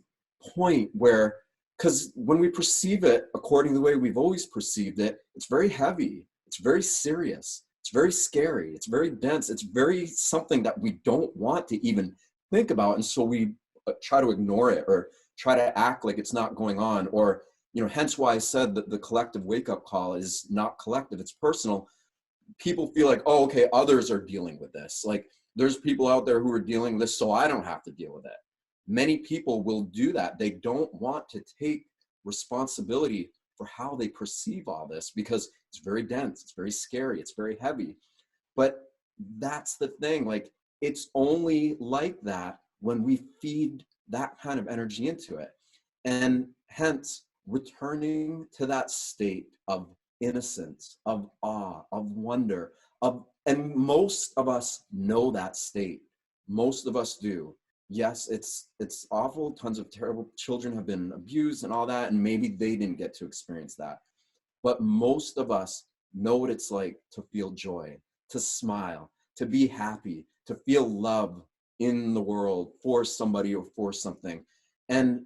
point where, because when we perceive it according to the way we've always perceived it, it's very heavy, it's very serious, it's very scary, it's very dense, it's very something that we don't want to even think about. And so we try to ignore it or try to act like it's not going on, or, you know, hence why I said that the collective wake-up call is not collective, it's personal. People feel like, oh, okay, others are dealing with this. Like, there's people out there who are dealing with this, so I don't have to deal with it. Many people will do that. They don't want to take responsibility for how they perceive all this because it's very dense, it's very scary, it's very heavy. But that's the thing. Like, it's only like that when we feed that kind of energy into it. And hence, returning to that state of innocence, of awe, of wonder, and most of us know that state. Most of us do. Yes, it's awful. Tons of terrible children have been abused and all that, and maybe they didn't get to experience that. But most of us know what it's like to feel joy, to smile, to be happy, to feel love in the world for somebody or for something. And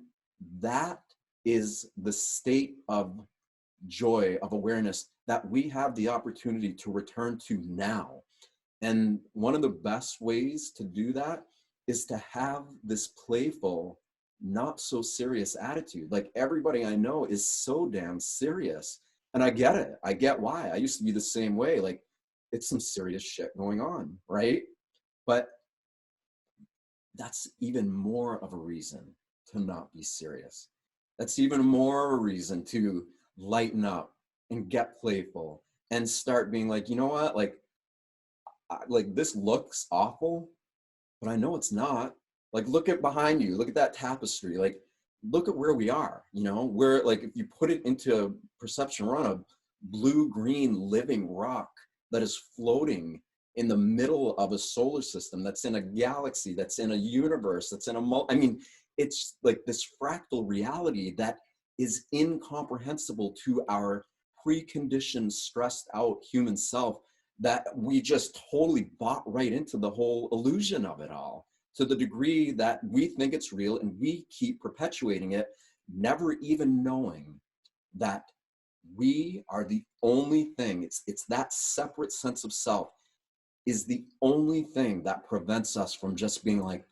that is the state of joy, of awareness that we have the opportunity to return to now. And one of the best ways to do that is to have this playful, not so serious attitude. Like, everybody I know is so damn serious. And I get it. I get why. I used to be the same way. Like, it's some serious shit going on, right? But that's even more of a reason to not be serious. That's even more of a reason to lighten up and get playful and start being like, you know what, like this looks awful, but I know it's not. Like, look at behind you, look at that tapestry, like, look at where we are, you know, where, like, if you put it into perception, we're on a blue-green living rock that is floating in the middle of a solar system, that's in a galaxy, that's in a universe, that's in a I mean, it's like this fractal reality that is incomprehensible to our preconditioned, stressed out human self, that we just totally bought right into the whole illusion of it all, to the degree that we think it's real and we keep perpetuating it, never even knowing that we are the only thing. It's that separate sense of self is the only thing that prevents us from just being like,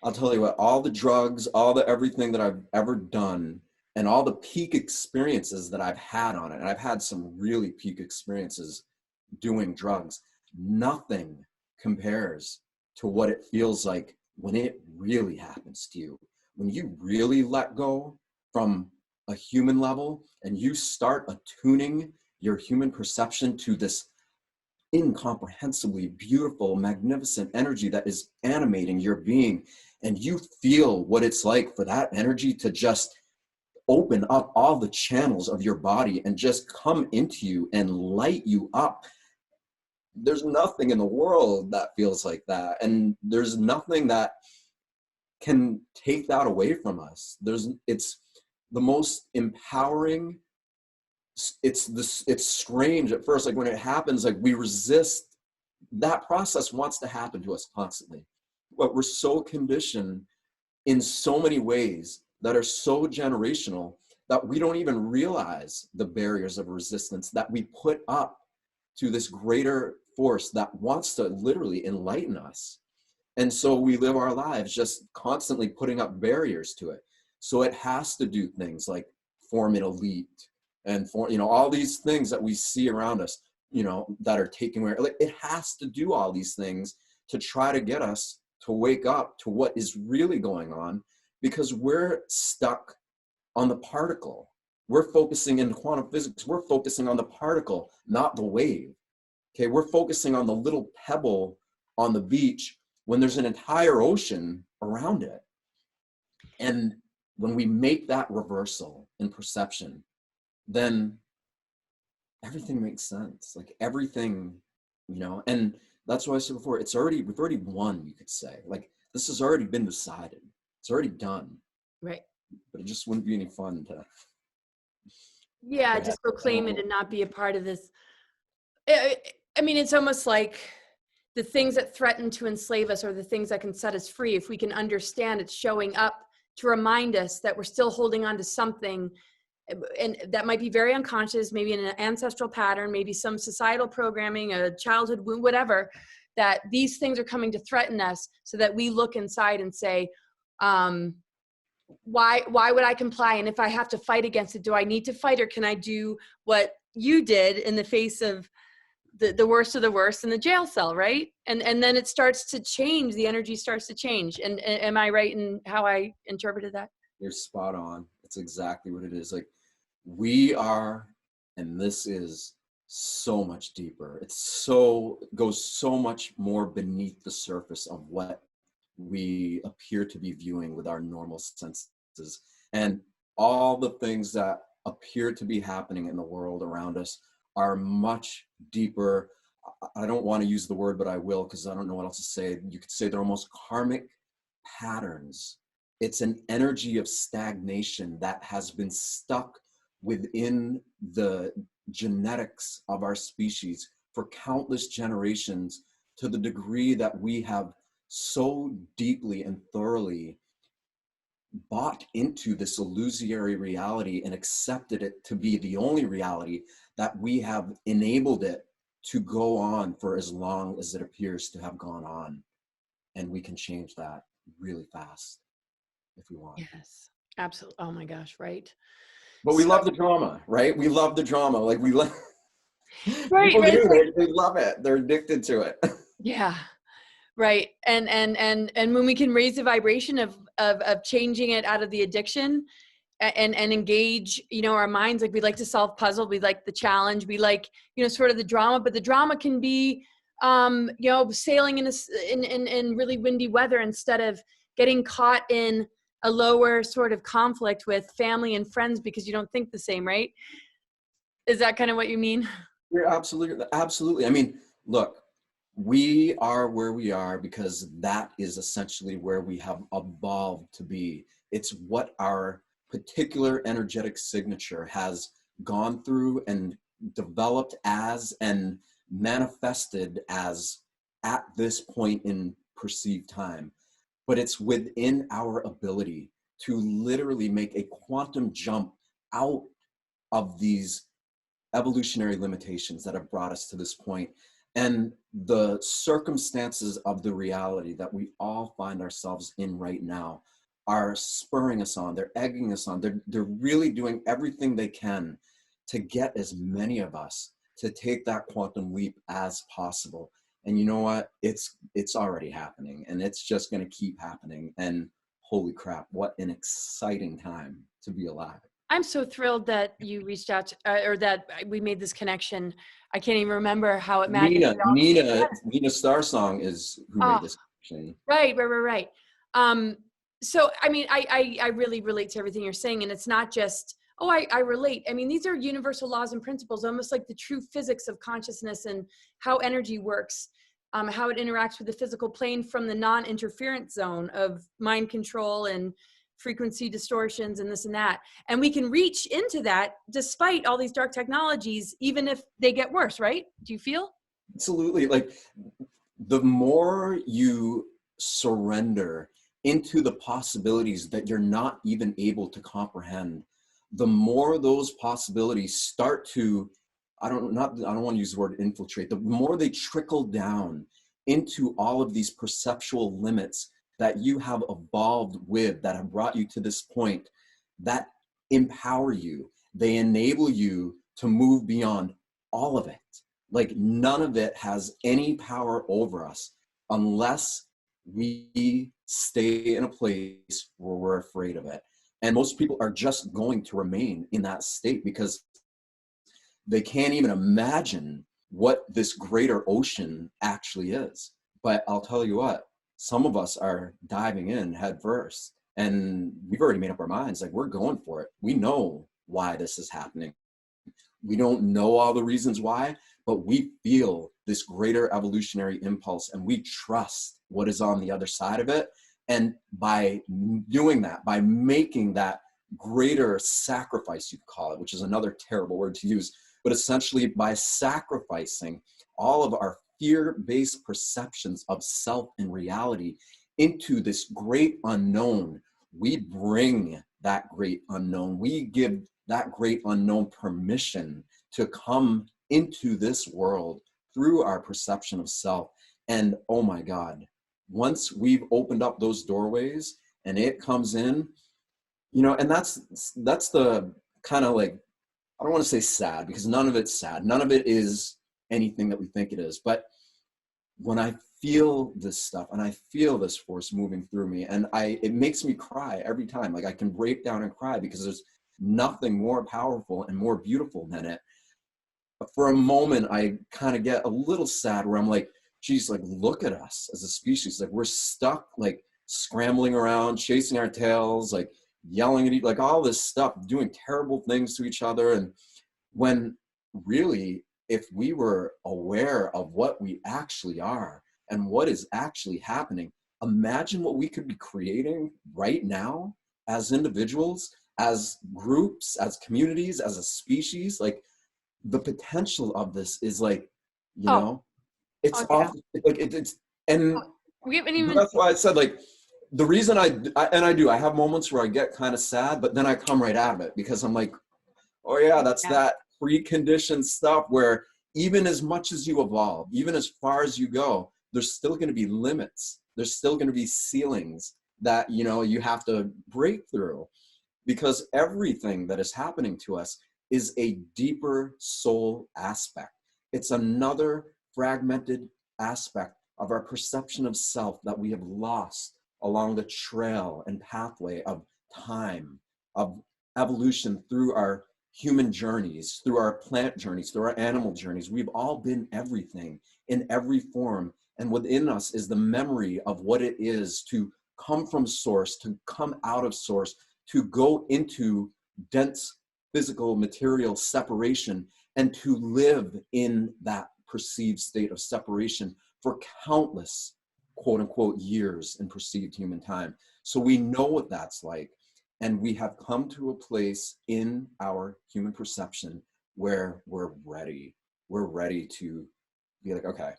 I'll tell you what, all the drugs, all the everything that I've ever done, and all the peak experiences that I've had on it, and I've had some really peak experiences doing drugs, nothing compares to what it feels like when it really happens to you. When you really let go from a human level and you start attuning your human perception to this incomprehensibly beautiful, magnificent energy that is animating your being, and you feel what it's like for that energy to just open up all the channels of your body and just come into you and light you up. There's nothing in the world that feels like that, and there's nothing that can take that away from us. It's the most empowering. It's strange at first, like when it happens, like we resist. That process wants to happen to us constantly, but we're so conditioned in so many ways that are so generational that we don't even realize the barriers of resistance that we put up to this greater force that wants to literally enlighten us. And so we live our lives just constantly putting up barriers to it. So it has to do things like form an elite and for, you know, all these things that we see around us, you know, that are taking away, like it has to do all these things to try to get us to wake up to what is really going on, because we're stuck on the particle. We're focusing in quantum physics, we're focusing on the particle, not the wave. Okay, we're focusing on the little pebble on the beach when there's an entire ocean around it. And when we make that reversal in perception, then everything makes sense. Like everything, you know, and that's why I said before, we've already won, you could say. Like this has already been decided. It's already done. Right. But it just wouldn't be any fun to Yeah, just proclaim it and not be a part of this. I mean, it's almost like the things that threaten to enslave us are the things that can set us free. If we can understand it's showing up to remind us that we're still holding on to something, and that might be very unconscious, maybe in an ancestral pattern, maybe some societal programming, a childhood wound, whatever, that these things are coming to threaten us, so that we look inside and say, why would I comply? And if I have to fight against it, do I need to fight, or can I do what you did in the face of the worst of the worst in the jail cell, right? And then it starts to change, the energy starts to change. And am I right in how I interpreted that? You're spot on. It's exactly what it is. Like we are, and this is so much deeper. It goes so much more beneath the surface of what we appear to be viewing with our normal senses. And all the things that appear to be happening in the world around us are much deeper. I don't want to use the word, but I will, because I don't know what else to say. You could say they're almost karmic patterns. It's an energy of stagnation that has been stuck within the genetics of our species for countless generations, to the degree that we have so deeply and thoroughly bought into this illusory reality and accepted it to be the only reality, that we have enabled it to go on for as long as it appears to have gone on. And we can change that really fast if we want. Yes, absolutely. Oh my gosh, right. But we love the drama, right? We love the drama. Like we love, right, people right. do, they love it. They're addicted to it. Yeah. Right. And when we can raise the vibration of changing it out of the addiction and engage, you know, our minds, like we like to solve puzzle, we like the challenge, we like, you know, sort of the drama, but the drama can be, you know, sailing in really windy weather instead of getting caught in a lower sort of conflict with family and friends because you don't think the same, right? Is that kind of what you mean? You're absolutely. I mean, look, we are where we are because that is essentially where we have evolved to be. It's what our particular energetic signature has gone through and developed as and manifested as at this point in perceived time. But it's within our ability to literally make a quantum jump out of these evolutionary limitations that have brought us to this point, and the circumstances of the reality that we all find ourselves in right now are spurring us on, they're egging us on, they're really doing everything they can to get as many of us to take that quantum leap as possible. And you know what, it's already happening, and it's just going to keep happening. And holy crap, what an exciting time to be alive. I'm so thrilled that you reached out to, or that we made this connection. I can't even remember how it magically Nina, all came Nina, together. Nina Starsong is who made Oh, this connection. right. So, I mean, I really relate to everything you're saying. And it's not just, oh, I relate. I mean, these are universal laws and principles, almost like the true physics of consciousness and how energy works, how it interacts with the physical plane from the non-interference zone of mind control and frequency distortions and this and that. And we can reach into that despite all these dark technologies, even if they get worse, right? Do you feel? Absolutely. Like, the more you surrender into the possibilities that you're not even able to comprehend, the more those possibilities start to, I don't want to use the word infiltrate, the more they trickle down into all of these perceptual limits that you have evolved with, that have brought you to this point, that empower you. They enable you to move beyond all of it. Like, none of it has any power over us unless we stay in a place where we're afraid of it. And most people are just going to remain in that state because they can't even imagine what this greater ocean actually is. But I'll tell you what, some of us are diving in head first, and we've already made up our minds. Like, we're going for it. We know why this is happening. We don't know all the reasons why, but we feel this greater evolutionary impulse, and we trust what is on the other side of it. And by doing that, by making that greater sacrifice, you call it, which is another terrible word to use, but essentially by sacrificing all of our fear-based perceptions of self and reality into this great unknown, we bring that great unknown. We give that great unknown permission to come into this world through our perception of self. And oh my God, once we've opened up those doorways and it comes in, you know, and that's the kind of, like, I don't want to say sad, because none of it's sad. None of it is anything that we think it is. But when I feel this stuff and I feel this force moving through me, and it makes me cry every time. Like, I can break down and cry because there's nothing more powerful and more beautiful than it. But for a moment, I kind of get a little sad where I'm like, geez, like, look at us as a species. Like, we're stuck, like, scrambling around, chasing our tails, like, yelling at each, like, all this stuff, doing terrible things to each other. And when really, if we were aware of what we actually are and what is actually happening, imagine what we could be creating right now as individuals, as groups, as communities, as a species. Like, the potential of this is, like, you Oh, know, it's oh yeah. off, like, it's, and We haven't even, that's why I said, like, the reason I have moments where I get kind of sad, but then I come right out of it because I'm like, oh yeah, that's yeah. that preconditioned stuff where even as much as you evolve, even as far as you go, there's still going to be limits. There's still going to be ceilings that, you know, you have to break through, because everything that is happening to us is a deeper soul aspect. It's another fragmented aspect of our perception of self that we have lost along the trail and pathway of time, of evolution through our human journeys, through our plant journeys, through our animal journeys. We've all been everything in every form. And within us is the memory of what it is to come from source, to come out of source, to go into dense physical material separation, and to live in that perceived state of separation for countless, quote unquote, years in perceived human time. So we know what that's like. And we have come to a place in our human perception where we're ready. We're ready to be like, okay,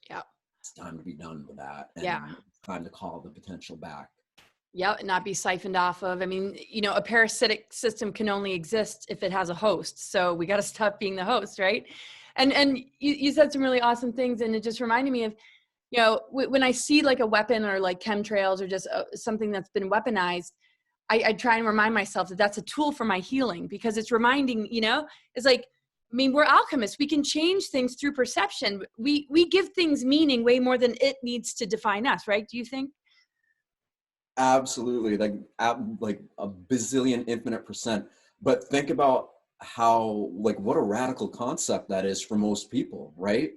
Yeah. it's time to be done with that. And Yeah. it's time to call the potential back. Yeah, not be siphoned off of. I mean, you know, a parasitic system can only exist if it has a host. So we got to stop being the host, right? And you said some really awesome things, and it just reminded me of, you know, when I see like a weapon or like chemtrails or just something that's been weaponized, I try and remind myself that that's a tool for my healing, because it's reminding, you know, it's like, I mean, we're alchemists. We can change things through perception. We give things meaning way more than it needs to define us, right? Do you think? Absolutely, like a bazillion infinite percent. But think about how, like, what a radical concept that is for most people, right?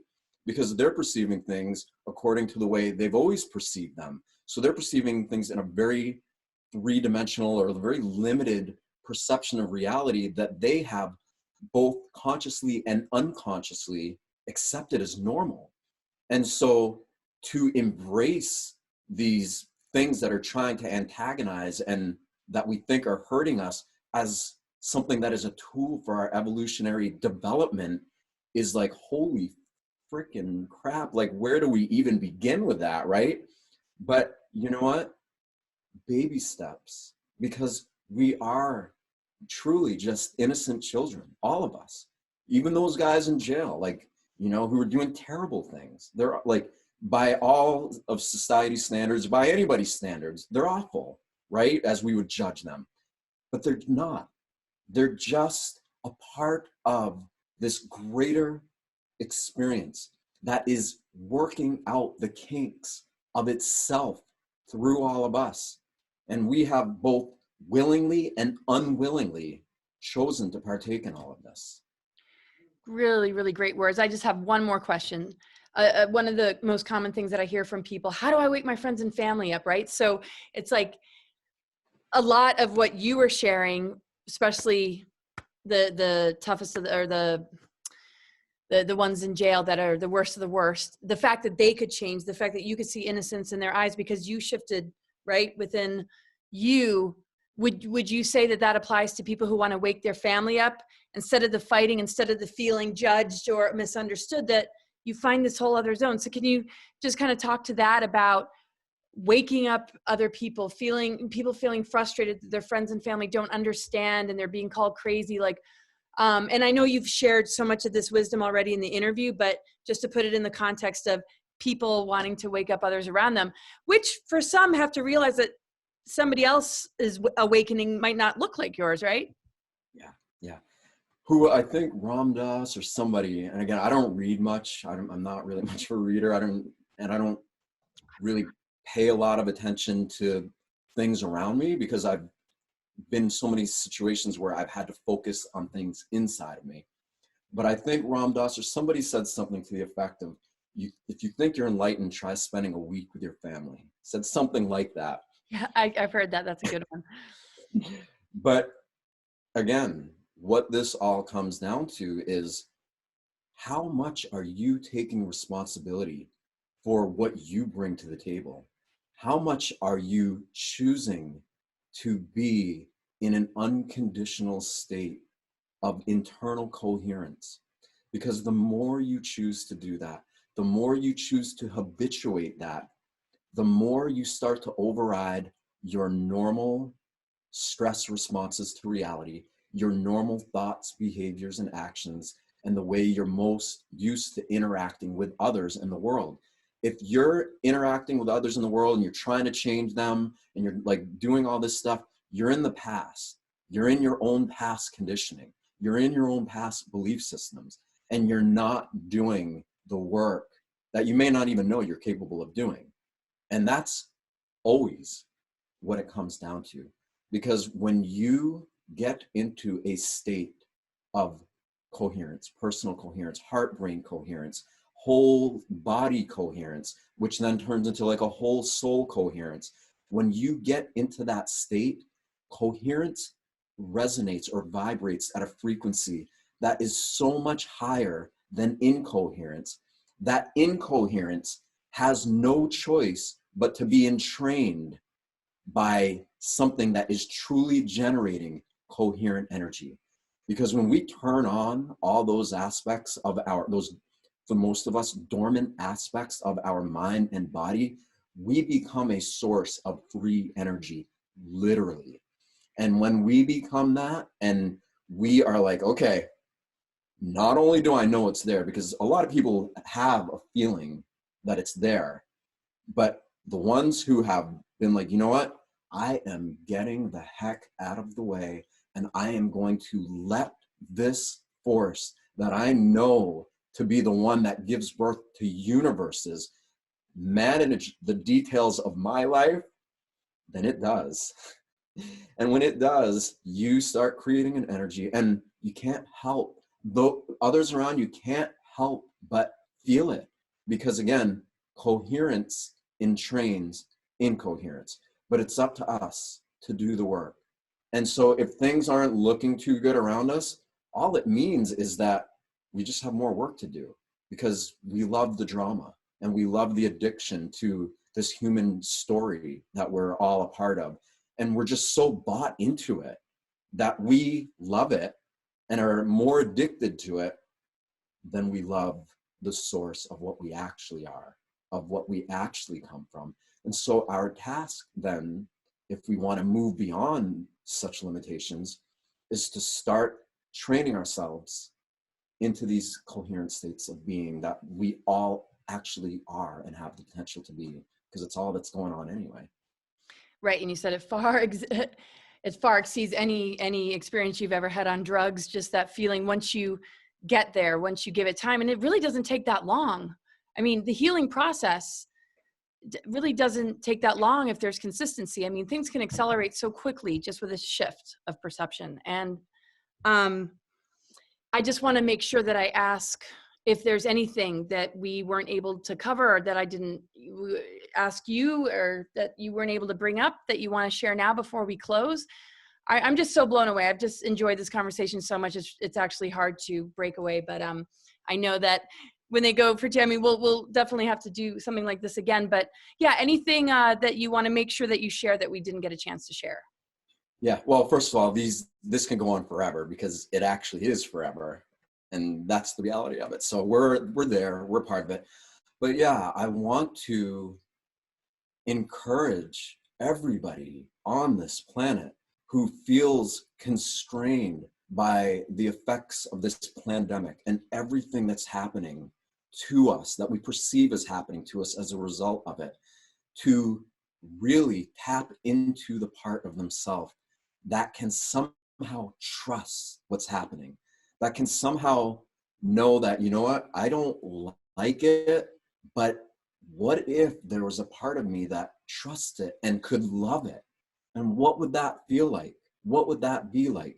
Because they're perceiving things according to the way they've always perceived them. So they're perceiving things in a very three-dimensional or a very limited perception of reality that they have both consciously and unconsciously accepted as normal. And so to embrace these things that are trying to antagonize and that we think are hurting us as something that is a tool for our evolutionary development is like, holy freaking crap. Like, where do we even begin with that, right? But you know what? Baby steps, because we are truly just innocent children, all of us, even those guys in jail, like, you know, who are doing terrible things. They're like, by all of society's standards, by anybody's standards, they're awful, right? As we would judge them, but they're not. They're just a part of this greater experience that is working out the kinks of itself through all of us. And we have both willingly and unwillingly chosen to partake in all of this. Really, really great words. I just have one more question. One of the most common things that I hear from people: how do I wake my friends and family up? Right. So it's like a lot of what you were sharing, especially the toughest of the ones in jail that are the worst of the worst. The fact that they could change, the fact that you could see innocence in their eyes because you shifted right within you. Would you say that that applies to people who want to wake their family up, instead of the fighting, instead of the feeling judged or misunderstood, that you find this whole other zone? So can you just kind of talk to that about waking up other people, feeling frustrated that their friends and family don't understand and they're being called crazy? Like, and I know you've shared so much of this wisdom already in the interview, but just to put it in the context of people wanting to wake up others around them, which for some have to realize that somebody else's awakening might not look like yours, right? Yeah, yeah. Who I think Ram Dass or somebody, and again, I don't read much. I'm not really much of a reader. I don't really pay a lot of attention to things around me because I've been in so many situations where I've had to focus on things inside of me. But I think Ram Dass or somebody said something to the effect of, if you think you're enlightened, try spending a week with your family. Said something like that. Yeah, I've heard that. That's a good one. But again, what this all comes down to is, how much are you taking responsibility for what you bring to the table? How much are you choosing to be in an unconditional state of internal coherence? Because the more you choose to do that, the more you choose to habituate that, the more you start to override your normal stress responses to reality, your normal thoughts, behaviors, and actions, and the way you're most used to interacting with others in the world. If you're interacting with others in the world and you're trying to change them and you're like doing all this stuff, you're in the past. You're in your own past conditioning. You're in your own past belief systems, and you're not doing the work that you may not even know you're capable of doing. And that's always what it comes down to. Because when you get into a state of coherence, personal coherence, heart-brain coherence, whole body coherence, which then turns into like a whole soul coherence. When you get into that state, coherence resonates or vibrates at a frequency that is so much higher than incoherence. That incoherence has no choice but to be entrained by something that is truly generating coherent energy. Because when we turn on all those aspects of those, for most of us, dormant aspects of our mind and body, we become a source of free energy, literally. And when we become that, and we are like, okay, not only do I know it's there, because a lot of people have a feeling that it's there, but the ones who have been like, you know what, I am getting the heck out of the way, and I am going to let this force that I know to be the one that gives birth to universes manage the details of my life, then it does. And when it does, you start creating an energy, and you can't help, though others around you can't help but feel it. Because again, coherence entrains incoherence, but it's up to us to do the work. And so if things aren't looking too good around us, all it means is that we just have more work to do, because we love the drama and we love the addiction to this human story that we're all a part of. And we're just so bought into it that we love it and are more addicted to it than we love the source of what we actually are, of what we actually come from. And so our task then, if we want to move beyond such limitations, is to start training ourselves into these coherent states of being that we all actually are and have the potential to be, because it's all that's going on anyway. Right, and you said it far exceeds any experience you've ever had on drugs. Just that feeling once you get there, once you give it time, and it really doesn't take that long. I mean, the healing process really doesn't take that long if there's consistency. I mean, things can accelerate so quickly just with a shift of perception. And I just want to make sure that I ask if there's anything that we weren't able to cover, or that I didn't ask you, or that you weren't able to bring up, that you want to share now before we close. I'm just so blown away. I've just enjoyed this conversation so much. It's actually hard to break away, but I know that when they go for Tammy, we'll definitely have to do something like this again. But yeah, anything that you want to make sure that you share that we didn't get a chance to share? Yeah, well, first of all, this can go on forever, because it actually is forever. And that's the reality of it. So we're there, we're part of it. But yeah, I want to encourage everybody on this planet who feels constrained by the effects of this pandemic and everything that's happening to us, that we perceive as happening to us as a result of it, to really tap into the part of themselves that can somehow trust what's happening, that can somehow know that, you know what, I don't like it, but what if there was a part of me that trusts it and could love it? And what would that feel like? What would that be like?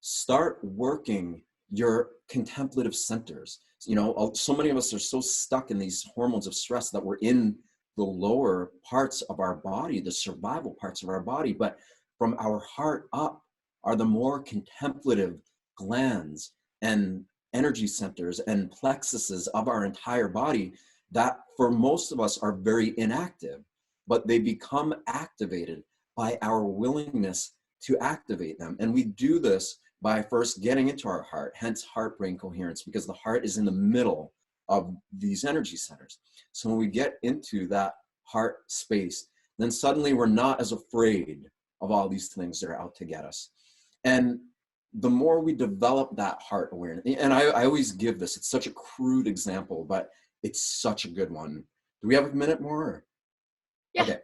Start working your contemplative centers. You know, so many of us are so stuck in these hormones of stress that we're in the lower parts of our body, the survival parts of our body. But from our heart up are the more contemplative glands and energy centers and plexuses of our entire body that for most of us are very inactive, but they become activated by our willingness to activate them. And we do this by first getting into our heart, hence heart-brain coherence, because the heart is in the middle of these energy centers. So when we get into that heart space, then suddenly we're not as afraid of all these things that are out to get us. And the more we develop that heart awareness, and I always give this, it's such a crude example, but it's such a good one. Do we have a minute more? Yeah. Okay.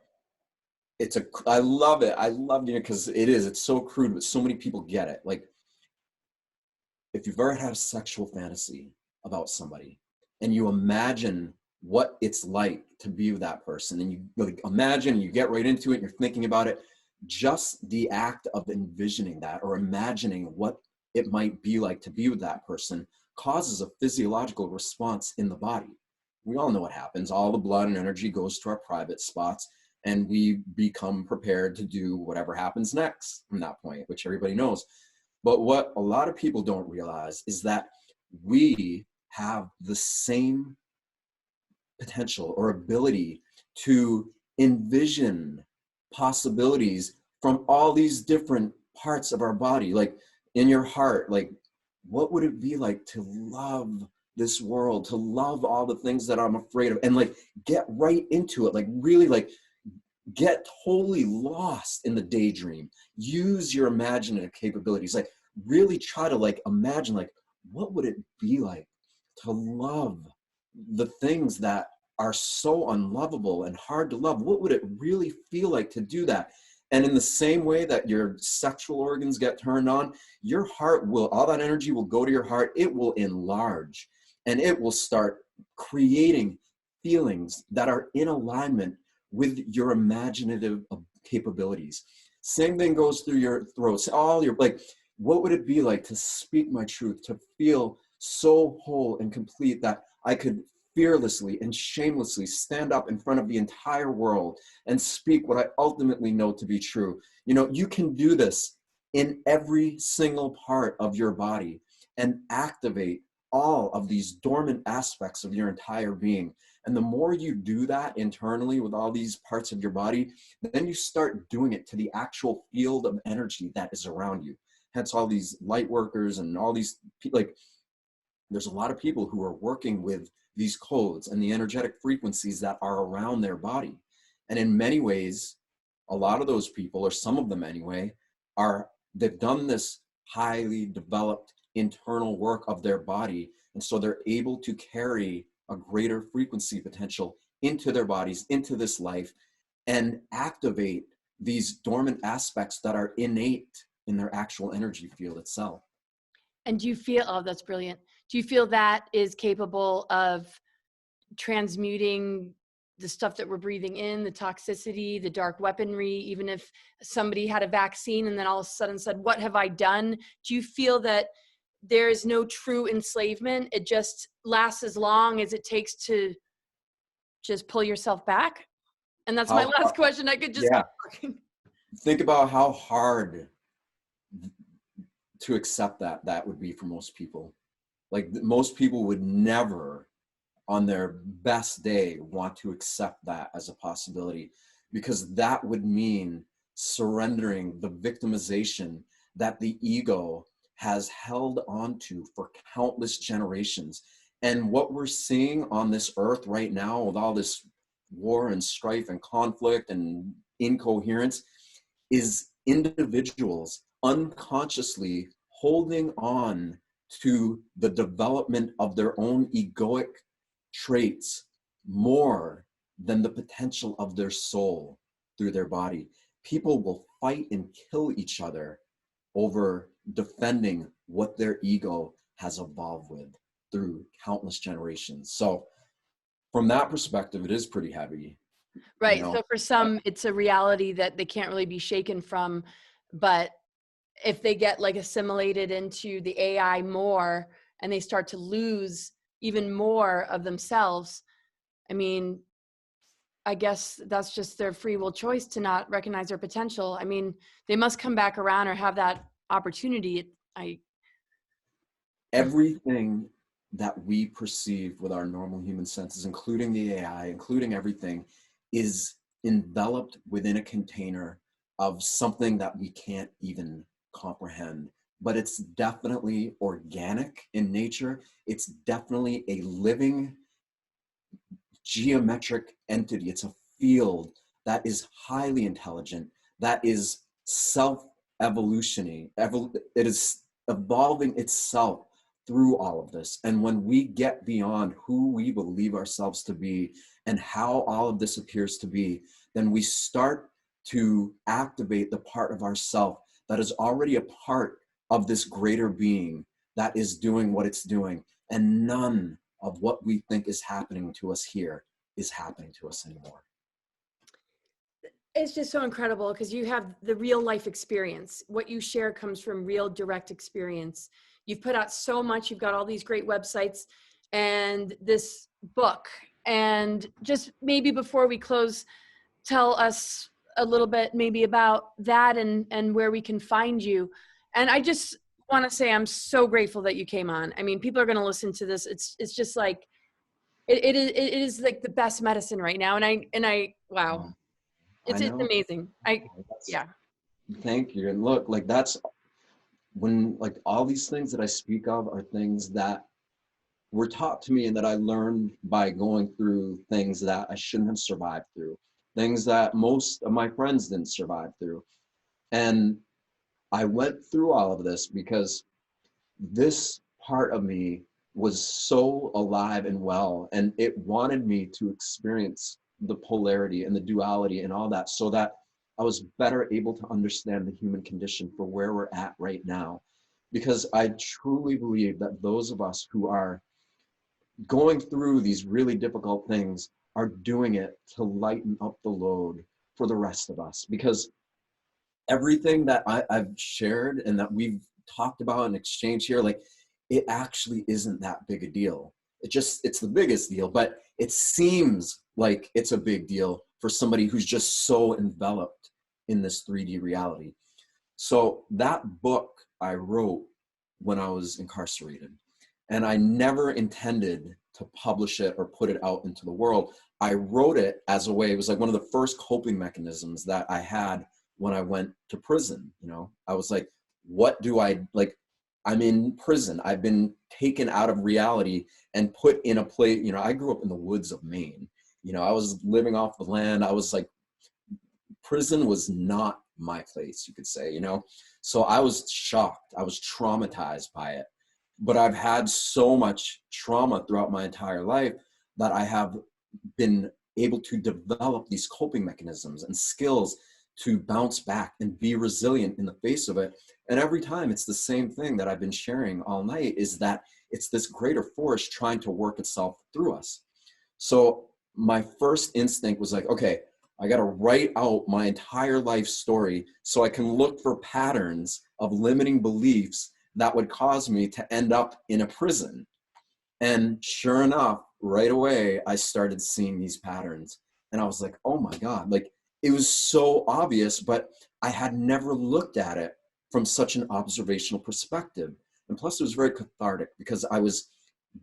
I love it. I love it because it's so crude, but so many people get it. Like, if you've ever had a sexual fantasy about somebody and you imagine what it's like to be with that person, and you like imagine, you get right into it, and you're thinking about it, just the act of envisioning that or imagining what it might be like to be with that person causes a physiological response in the body. We all know what happens. All the blood and energy goes to our private spots, and we become prepared to do whatever happens next from that point, which everybody knows. But what a lot of people don't realize is that we have the same potential or ability to envision possibilities from all these different parts of our body. Like in your heart, like what would it be like to love this world, to love all the things that I'm afraid of, and like get right into it, like really like get totally lost in the daydream, use your imaginative capabilities, like really try to like imagine like what would it be like to love the things that are so unlovable and hard to love. What would it really feel like to do that? And in the same way that your sexual organs get turned on, your heart will, all that energy will go to your heart. It will enlarge and it will start creating feelings that are in alignment with your imaginative capabilities. Same thing goes through your throat. All your, like, what would it be like to speak my truth, to feel so whole and complete that I could fearlessly and shamelessly stand up in front of the entire world and speak what I ultimately know to be true. You know, you can do this in every single part of your body and activate all of these dormant aspects of your entire being. And the more you do that internally with all these parts of your body, then you start doing it to the actual field of energy that is around you. Hence all these light workers and all these, like, there's a lot of people who are working with these codes and the energetic frequencies that are around their body. And in many ways, a lot of those people, or some of them anyway, they've done this highly developed internal work of their body. And so they're able to carry a greater frequency potential into their bodies, into this life, and activate these dormant aspects that are innate in their actual energy field itself. And do you feel, oh, that's brilliant. Do you feel that is capable of transmuting the stuff that we're breathing in, the toxicity, the dark weaponry, even if somebody had a vaccine and then all of a sudden said, what have I done? Do you feel that there is no true enslavement? It just lasts as long as it takes to just pull yourself back? And that's my last question. I could just keep talking. Think about how hard to accept that would be for most people. Like most people would never on their best day want to accept that as a possibility, because that would mean surrendering the victimization that the ego has held onto for countless generations. And what we're seeing on this earth right now with all this war and strife and conflict and incoherence is individuals unconsciously holding on to the development of their own egoic traits more than the potential of their soul through their body. People will fight and kill each other over defending what their ego has evolved with through countless generations. So from that perspective, it is pretty heavy. Right. You know? So for some, it's a reality that they can't really be shaken from. But if they get like assimilated into the AI more and they start to lose even more of themselves, I mean, I guess that's just their free will choice to not recognize their potential. I mean, they must come back around or have that opportunity. Everything that we perceive with our normal human senses, including the AI, including everything, is enveloped within a container of something that we can't even comprehend. But it's definitely organic in nature. It's definitely a living geometric entity. It's a field that is highly intelligent, that is self-evolutioning. It is evolving itself through all of this. And when we get beyond who we believe ourselves to be and how all of this appears to be, then we start to activate the part of ourself that is already a part of this greater being that is doing what it's doing. And none of what we think is happening to us here is happening to us anymore. It's just so incredible because you have the real life experience. What you share comes from real direct experience. You've put out so much. You've got all these great websites and this book. And just maybe before we close, tell us a little bit maybe about that and where we can find you. And I just want to say I'm so grateful that you came on. I mean, people are going to listen to this. It's just like it is like the best medicine right now. And I wow. I It's know. amazing. Yeah. Thank you. And look, like that's when, like, all these things that I speak of are things that were taught to me and that I learned by going through things that I shouldn't have survived through, things that most of my friends didn't survive through. And I went through all of this because this part of me was so alive and well, and it wanted me to experience the polarity and the duality and all that, so that I was better able to understand the human condition for where we're at right now. Because I truly believe that those of us who are going through these really difficult things are doing it to lighten up the load for the rest of us. Because everything that I've shared and that we've talked about and exchanged here, like, it actually isn't that big a deal. It's the biggest deal, but it seems like it's a big deal for somebody who's just so enveloped in this 3D reality. So that book I wrote when I was incarcerated, and I never intended to publish it or put it out into the world. I wrote it as a way, it was like one of the first coping mechanisms that I had when I went to prison. You know, I was like, what do I, like, I'm in prison. I've been taken out of reality and put in a place. You know, I grew up in the woods of Maine. You know, I was living off the land. I was like, prison was not my place, you could say, you know? So I was shocked. I was traumatized by it. But I've had so much trauma throughout my entire life that I have been able to develop these coping mechanisms and skills to bounce back and be resilient in the face of it. And every time it's the same thing that I've been sharing all night, is that it's this greater force trying to work itself through us. So my first instinct was like, okay, I got to write out my entire life story so I can look for patterns of limiting beliefs that would cause me to end up in a prison. And sure enough, right away, I started seeing these patterns. And I was like, oh my God, like, it was so obvious, but I had never looked at it from such an observational perspective. And plus, it was very cathartic because I was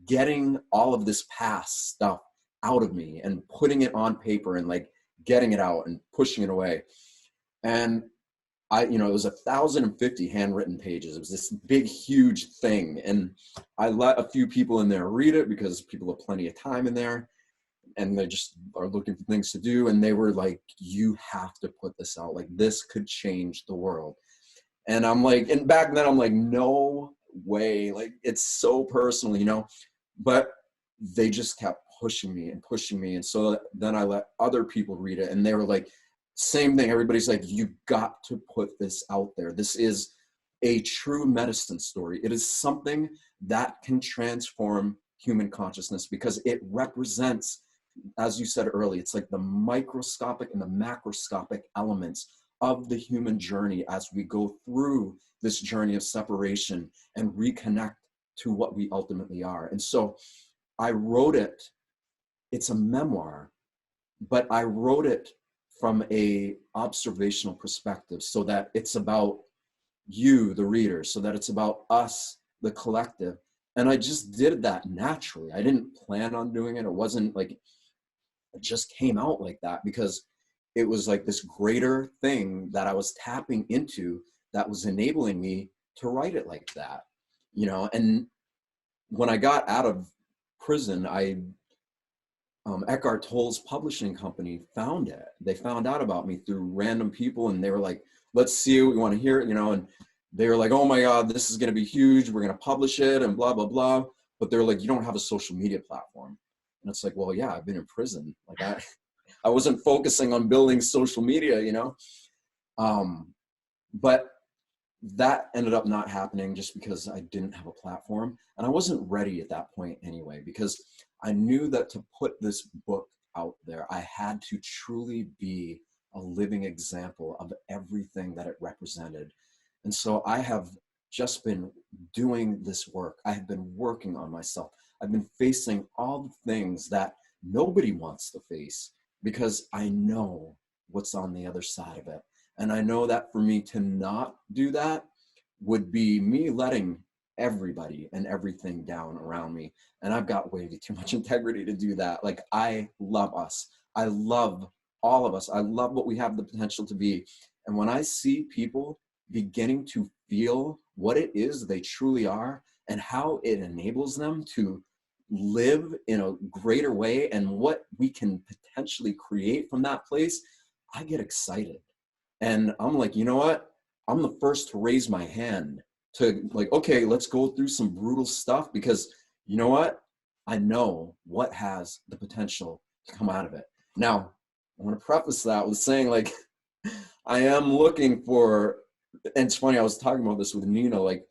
getting all of this past stuff out of me and putting it on paper and like getting it out and pushing it away. And you know, it was 1,050 handwritten pages. It was this big, huge thing. And I let a few people in there read it because people have plenty of time in there and they just are looking for things to do. And they were like, you have to put this out. Like, this could change the world. And I'm like, and back then I'm like, no way. Like, it's so personal, you know, but they just kept pushing me and pushing me. And so then I let other people read it and they were like, same thing. Everybody's like, you got to put this out there. This is a true medicine story. It is something that can transform human consciousness because it represents, as you said earlier, it's like the microscopic and the macroscopic elements of the human journey as we go through this journey of separation and reconnect to what we ultimately are. And so I wrote it. It's a memoir, but I wrote it from a observational perspective so that it's about you, the reader, so that it's about us, the collective. And I just did that naturally. I didn't plan on doing it. It wasn't like, it just came out like that because it was like this greater thing that I was tapping into that was enabling me to write it like that, you know? And when I got out of prison, Eckhart Tolle's publishing company found it. They found out about me through random people and they were like, let's see it, we want to hear it, you know, and they were like, oh my God, this is going to be huge. We're going to publish it and blah, blah, blah. But they're like, you don't have a social media platform. And it's like, well, yeah, I've been in prison. Like I wasn't focusing on building social media, you know? But that ended up not happening just because I didn't have a platform, and I wasn't ready at that point anyway, because I knew that to put this book out there, I had to truly be a living example of everything that it represented. And so I have just been doing this work. I have been working on myself. I've been facing all the things that nobody wants to face, because I know what's on the other side of it. And I know that for me to not do that would be me letting everybody and everything down around me. And I've got way too much integrity to do that. Like, I love us. I love all of us. I love what we have the potential to be. And when I see people beginning to feel what it is they truly are and how it enables them to live in a greater way and what we can potentially create from that place, I get excited. And I'm like, you know what? I'm the first to raise my hand to, like, okay, let's go through some brutal stuff, because you know what? I know what has the potential to come out of it. Now, I want to preface that with saying, like, I am looking for, and it's funny, I was talking about this with Nina, like,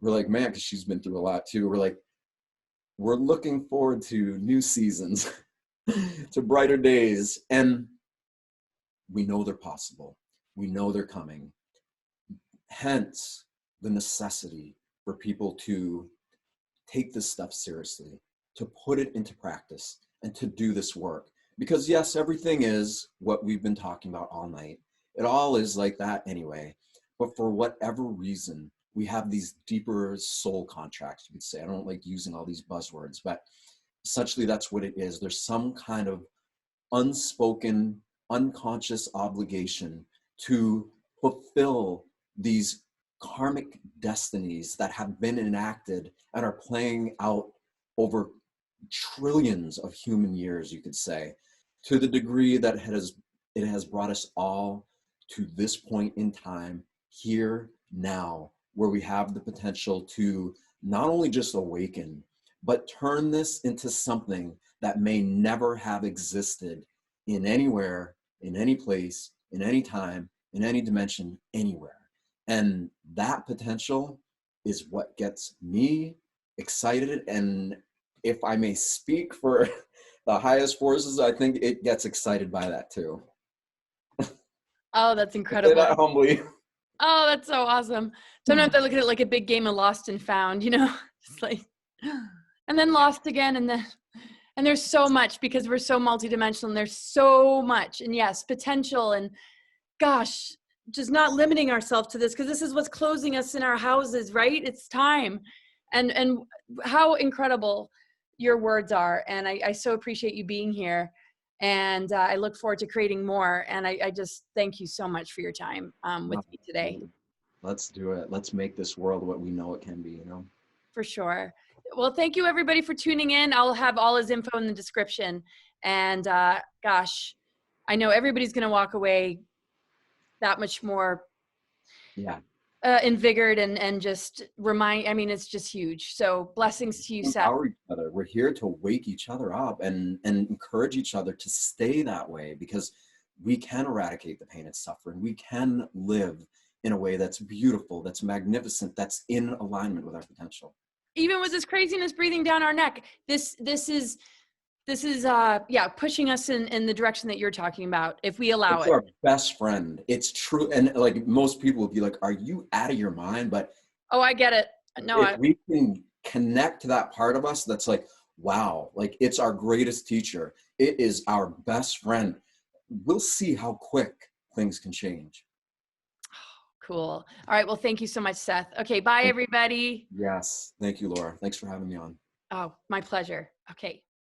we're like, man, because she's been through a lot too. We're like, we're looking forward to new seasons, to brighter days. And we know they're possible. We know they're coming. Hence the necessity for people to take this stuff seriously, to put it into practice, and to do this work. Because yes, everything is what we've been talking about all night. It all is like that anyway. But for whatever reason, we have these deeper soul contracts, you could say. I don't like using all these buzzwords, but essentially that's what it is. There's some kind of unspoken, unconscious obligation to fulfill these karmic destinies that have been enacted and are playing out over trillions of human years, you could say, to the degree that it has brought us all to this point in time, here, now, where we have the potential to not only just awaken, but turn this into something that may never have existed in anywhere, in any place, in any time, in any dimension, anywhere. And that potential is what gets me excited. And if I may speak for the highest forces, I think it gets excited by that too. Oh, that's I say incredible. that humbly. Oh, that's so awesome. Sometimes I look at it like a big game of lost and found, just like, and then lost again. And there's so much, because we're so multidimensional, and there's so much, and yes, potential, and gosh, just not limiting ourselves to this, because this is what's closing us in our houses, right? It's time. And how incredible your words are. And I so appreciate you being here. And I look forward to creating more. And I just thank you so much for your time with me today. Let's do it. Let's make this world what we know it can be, For sure. Well, thank you everybody for tuning in. I'll have all his info in the description. And gosh, I know everybody's going to walk away that much more Yeah. invigorated and just it's just huge. So blessings to you, Seth. Empower each other. We're here to wake each other up and encourage each other to stay that way, because we can eradicate the pain and suffering. We can live in a way that's beautiful, that's magnificent, that's in alignment with our potential. Even with this craziness breathing down our neck, this is pushing us in the direction that you're talking about, if we allow It's it. our best friend. It's true. And like, most people would be like, are you out of your mind? But Oh, I get it. No, if we can connect to that part of us that's like, wow, like, it's our greatest teacher, it is our best friend, we'll see how quick things can change. cool. All right. Well, thank you so much, Seth. Okay. Bye, everybody. Yes. Thank you, Laura. Thanks for having me on. Oh, my pleasure. Okay.